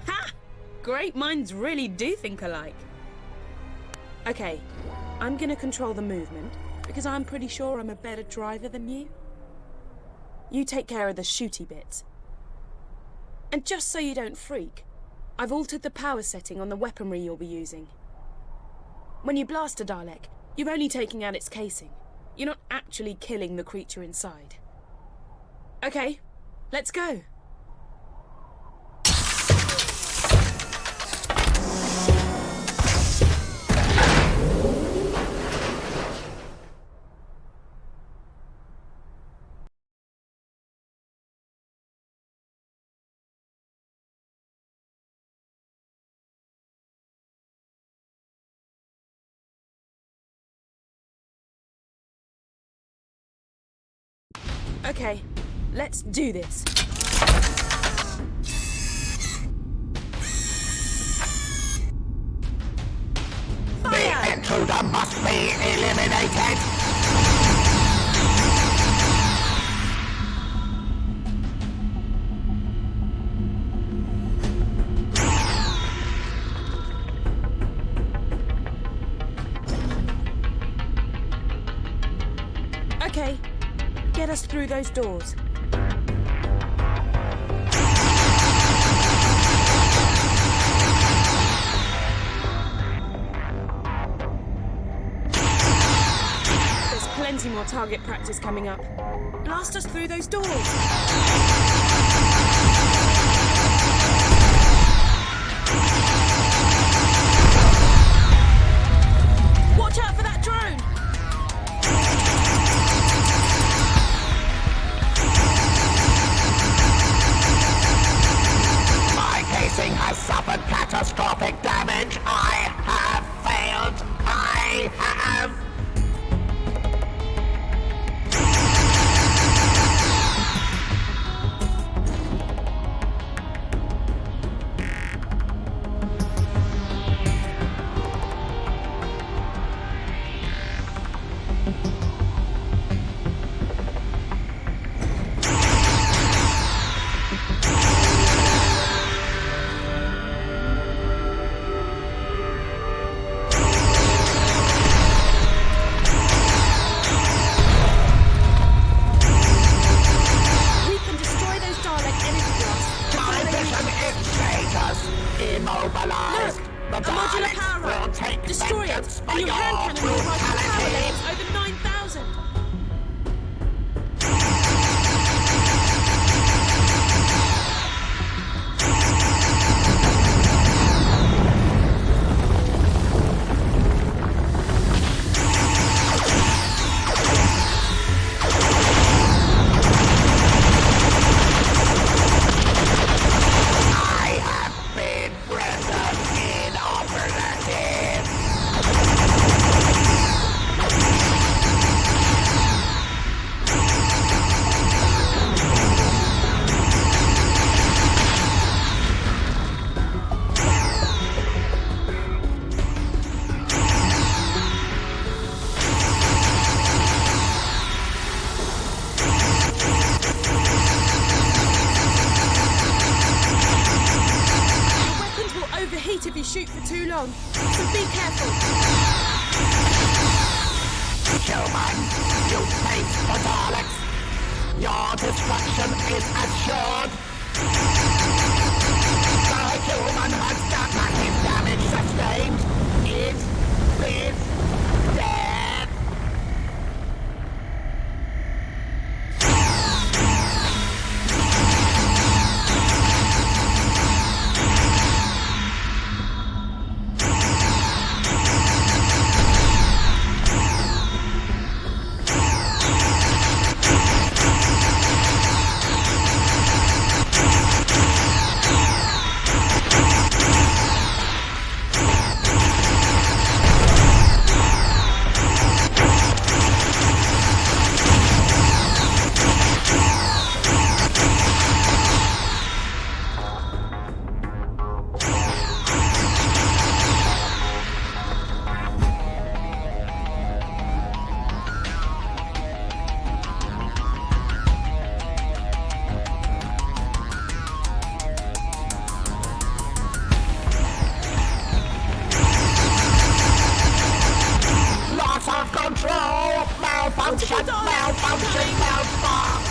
Ha! Great minds really do think alike. Okay, I'm gonna control the movement, because I'm pretty sure I'm a better driver than you. You take care of the shooty bits. And just so you don't freak, I've altered the power setting on the weaponry you'll be using. When you blast a Dalek, you're only taking out its casing. You're not actually killing the creature inside. Okay, let's go. Okay, let's do this. The intruder must be eliminated! Okay, get us through those doors. There's plenty more target practice coming up. Blast us through those doors. Watch out for that drone! My casing has suffered catastrophic damage. I have failed. I have... We can destroy those Dalek energy blasts. My vision is status. Immobilized. Look! The A modular Daleks power will rack. take Destroy it, vengeance for and your your hand cannon will rise to power brutality. levels over 9,000. I have been rendered inoperative. Your weapons will overheat if you shoot for too long, so be careful. Human, you face the Daleks. Your destruction is assured. The human has done massive damage sustained. Is this death? Loss of control! Malfunction! Malfunction! Malfunction!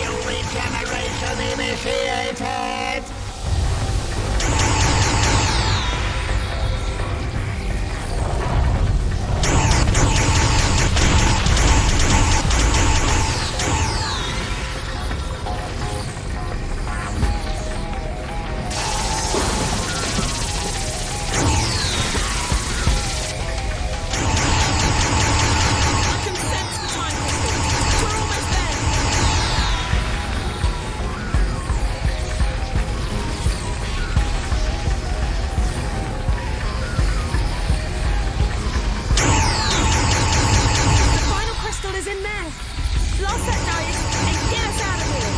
you regeneration initiated! I can sense the time crystal. We're almost there. The final crystal is in there. Blast that dice and get us out of here.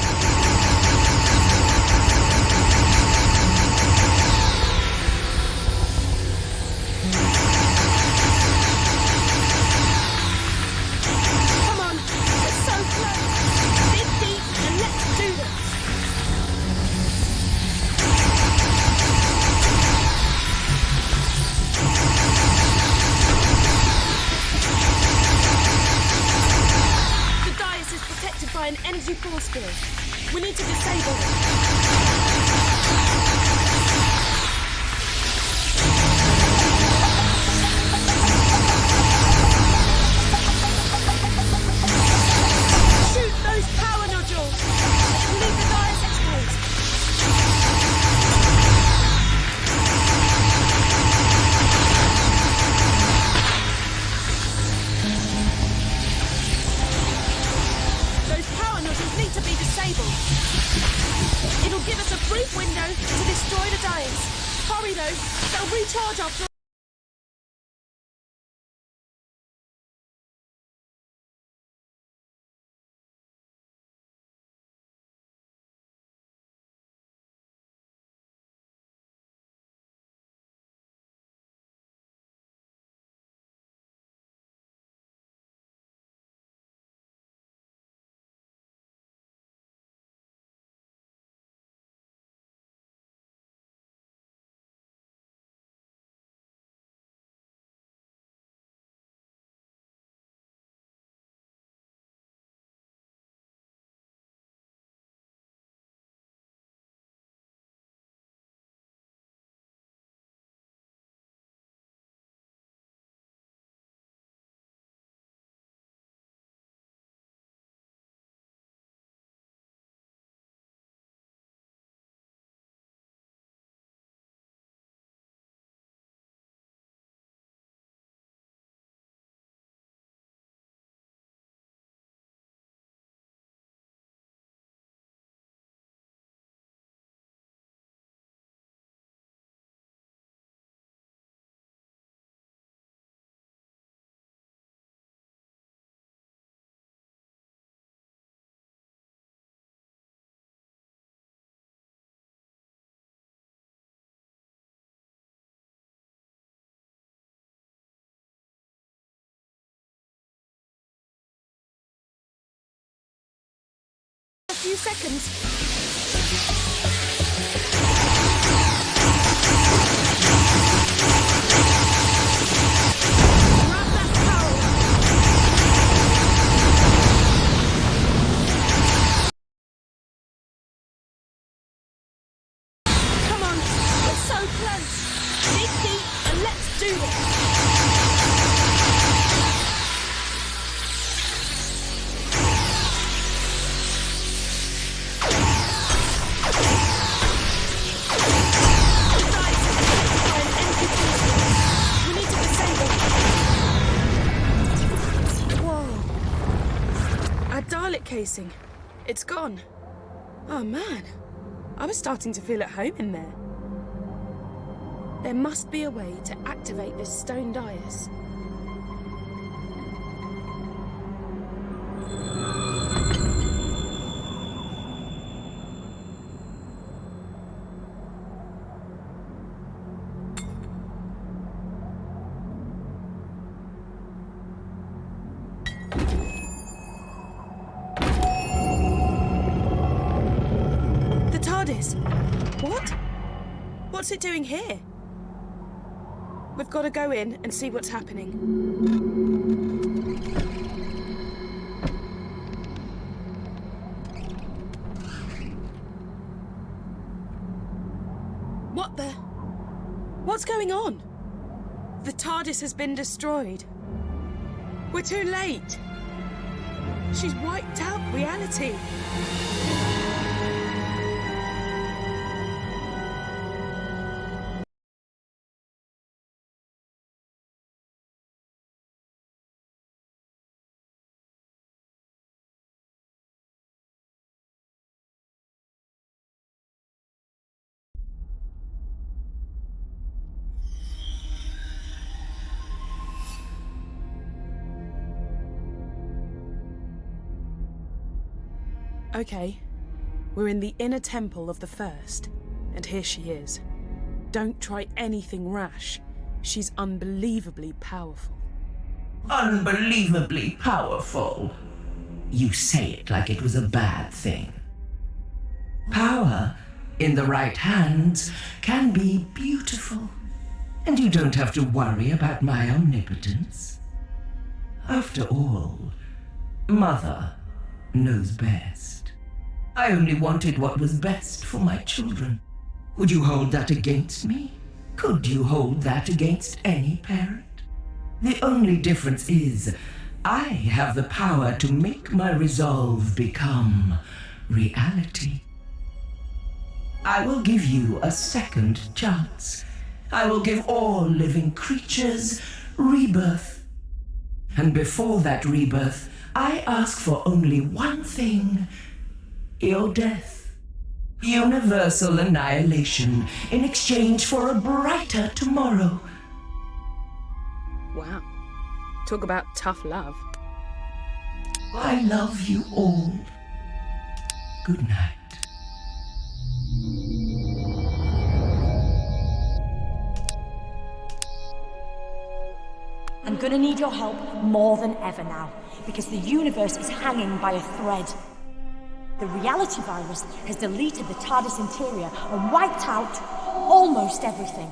Come on, we're so close. Dig deep and let's do this. The dais is protected by an energy force field. We need to disable it. Shoot those power nodules! It'll leave the dais exposed. Those power nodules need to be disabled. It'll give us a brief window to destroy the dais. Hurry though, they'll recharge after. A few seconds. Grab that power. Come on, we're so close. Dig deep and let's do this. Dalek casing. It's gone. Oh man, I was starting to feel at home in there. There must be a way to activate this stone dais. What? What's it doing here? We've got to go in and see what's happening. What the? What's going on? The TARDIS has been destroyed. We're too late. She's wiped out reality. Okay, we're in the inner temple of the First, and here she is. Don't try anything rash. She's unbelievably powerful. Unbelievably powerful. You say it like it was a bad thing. Power, in the right hands, can be beautiful. And you don't have to worry about my omnipotence. After all, Mother knows best. I only wanted what was best for my children. Would you hold that against me? Could you hold that against any parent? The only difference is, I have the power to make my resolve become reality. I will give you a second chance. I will give all living creatures rebirth. And before that rebirth, I ask for only one thing: your death. Universal annihilation in exchange for a brighter tomorrow. Wow. Talk about tough love. I love you all. Good night. I'm gonna need your help more than ever now, because the universe is hanging by a thread. The reality virus has deleted the TARDIS interior and wiped out almost everything.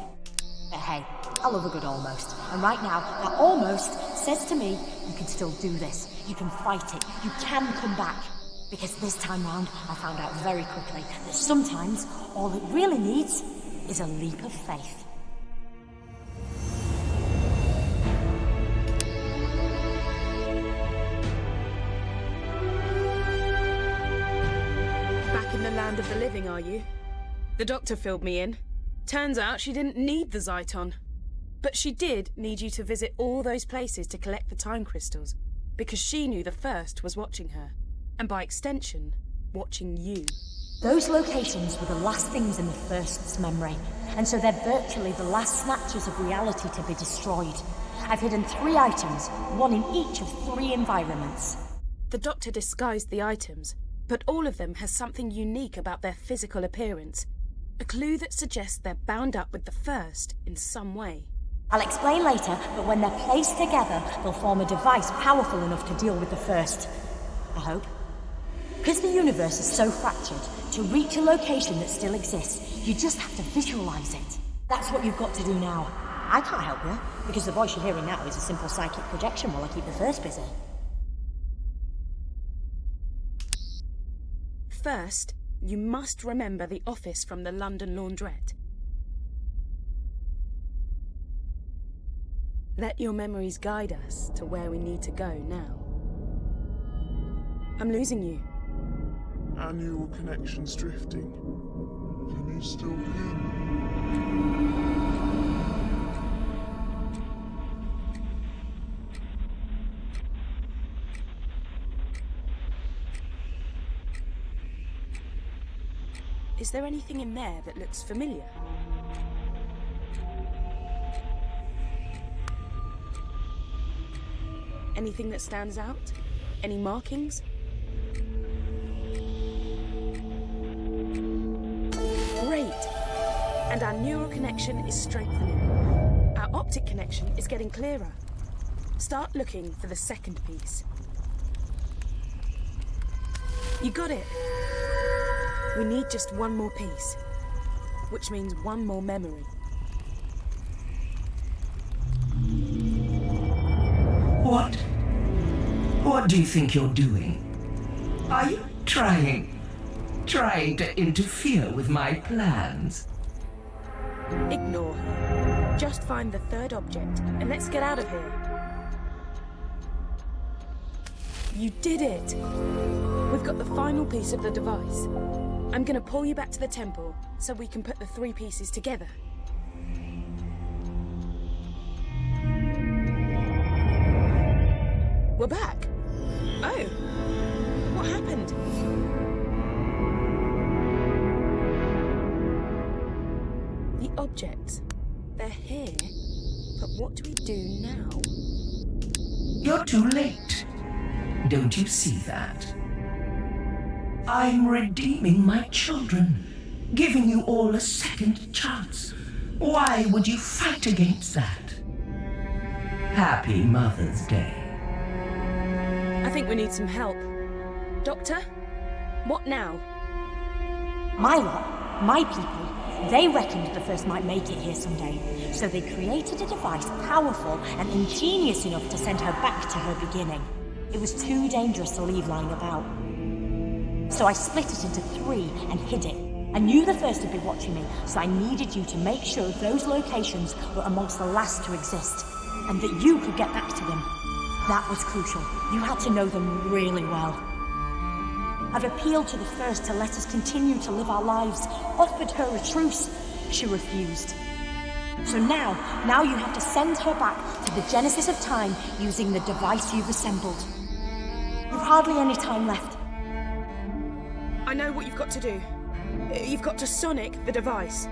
But hey, I love a good almost. And right now, that almost says to me, you can still do this. You can fight it. You can come back. Because this time round, I found out very quickly that sometimes all it really needs is a leap of faith. Land of the living, are you? The doctor filled me in. Turns out she didn't need the Zyton. But she did need you to visit all those places to collect the time crystals, because she knew the First was watching her, and by extension, watching you. Those locations were the last things in the First's memory, and so they're virtually the last snatches of reality to be destroyed. I've hidden 3 items, one in each of 3 environments. The doctor disguised the items, but all of them has something unique about their physical appearance. A clue that suggests they're bound up with the First in some way. I'll explain later, but when they're placed together, they'll form a device powerful enough to deal with the First. I hope. Because the universe is so fractured, to reach a location that still exists, you just have to visualize it. That's what you've got to do now. I can't help you, because the voice you're hearing now is a simple psychic projection while I keep the First busy. First, you must remember the office from the London laundrette. Let your memories guide us to where we need to go now. I'm losing you. Annual connections drifting. Can you still hear me? Is there anything in there that looks familiar? Anything that stands out? Any markings? Great! And our neural connection is strengthening. Our optic connection is getting clearer. Start looking for the second piece. You got it! We need just one more piece, which means one more memory. What? What do you think you're doing? Are you trying to interfere with my plans? Ignore her. Just find the third object, and let's get out of here. You did it! We've got the final piece of the device. I'm gonna pull you back to the temple, so we can put the 3 pieces together. We're back! Oh! What happened? The objects. They're here. But what do we do now? You're too late. Don't you see that? I'm redeeming my children, giving you all a second chance. Why would you fight against that? Happy Mother's Day. I think we need some help. Doctor? What now? My lot, my people, they reckoned the first might make it here someday. So they created a device powerful and ingenious enough to send her back to her beginning. It was too dangerous to leave lying about. So I split it into 3 and hid it. I knew the first would be watching me, so I needed you to make sure those locations were amongst the last to exist, and that you could get back to them. That was crucial. You had to know them really well. I've appealed to the first to let us continue to live our lives, offered her a truce. She refused. So now you have to send her back to the genesis of time using the device you've assembled. You've hardly any time left. I know what you've got to do. You've got to sonic the device.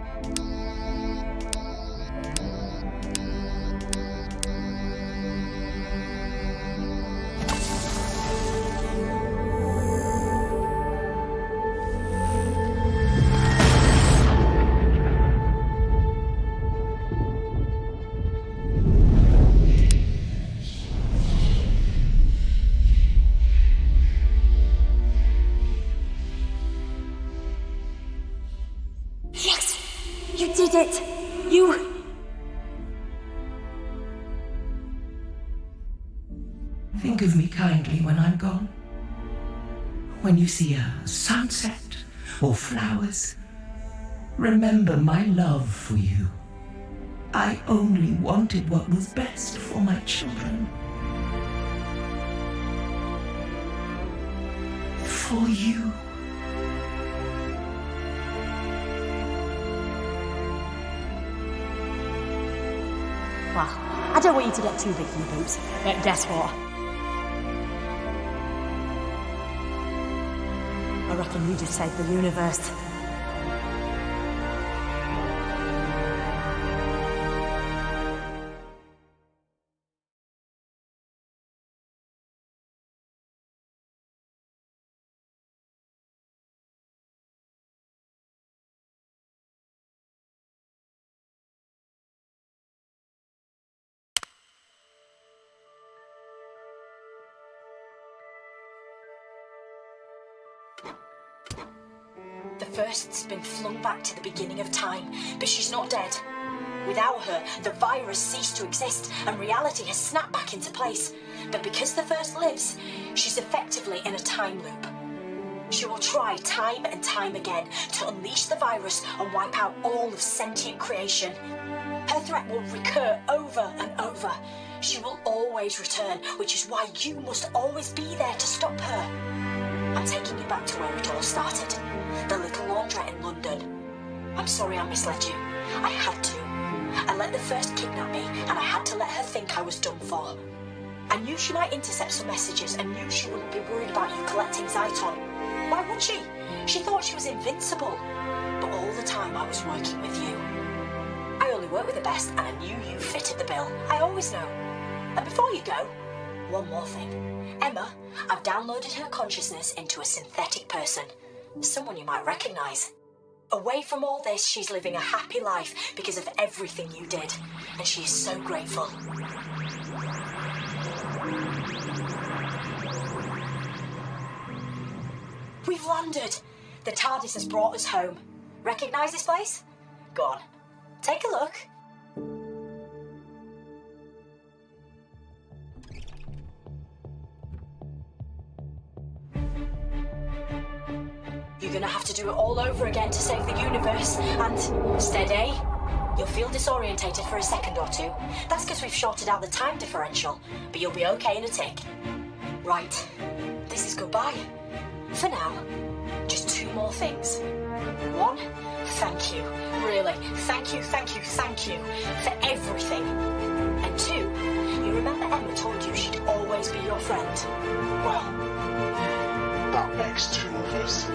Yes! You did it! You... Think of me kindly when I'm gone. When you see a sunset or flowers, remember my love for you. I only wanted what was best for my children. For you. Well, I don't want you to get too big for your boots, but guess what? I reckon you just saved the universe. The first's been flung back to the beginning of time, but she's not dead. Without her, the virus ceased to exist and reality has snapped back into place. But because the first lives, she's effectively in a time loop. She will try time and time again to unleash the virus and wipe out all of sentient creation. Her threat will recur over and over. She will always return, which is why you must always be there to stop her. I'm taking you back to where it all started. The little laundrette in London. I'm sorry I misled you. I had to. I let the first kidnap me, and I had to let her think I was done for. I knew she might intercept some messages and knew she wouldn't be worried about you collecting Zyton. Why would she? She thought she was invincible. But all the time I was working with you. I only work with the best, and I knew you fitted the bill. I always know. And before you go, one more thing. Emma, I've downloaded her consciousness into a synthetic person. Someone you might recognize. Away from all this, she's living a happy life because of everything you did. And she is so grateful. We've landed. The TARDIS has brought us home. Recognize this place? Go on. Take a look. You're gonna have to do it all over again to save the universe. And steady. You'll feel disorientated for a second or two. That's because we've shorted out the time differential, but you'll be okay in a tick. Right. This is goodbye. For now, just 2 more things. 1, thank you. Really, thank you for everything. And 2, you remember Emma told you she'd always be your friend? Well, that makes 2 of us.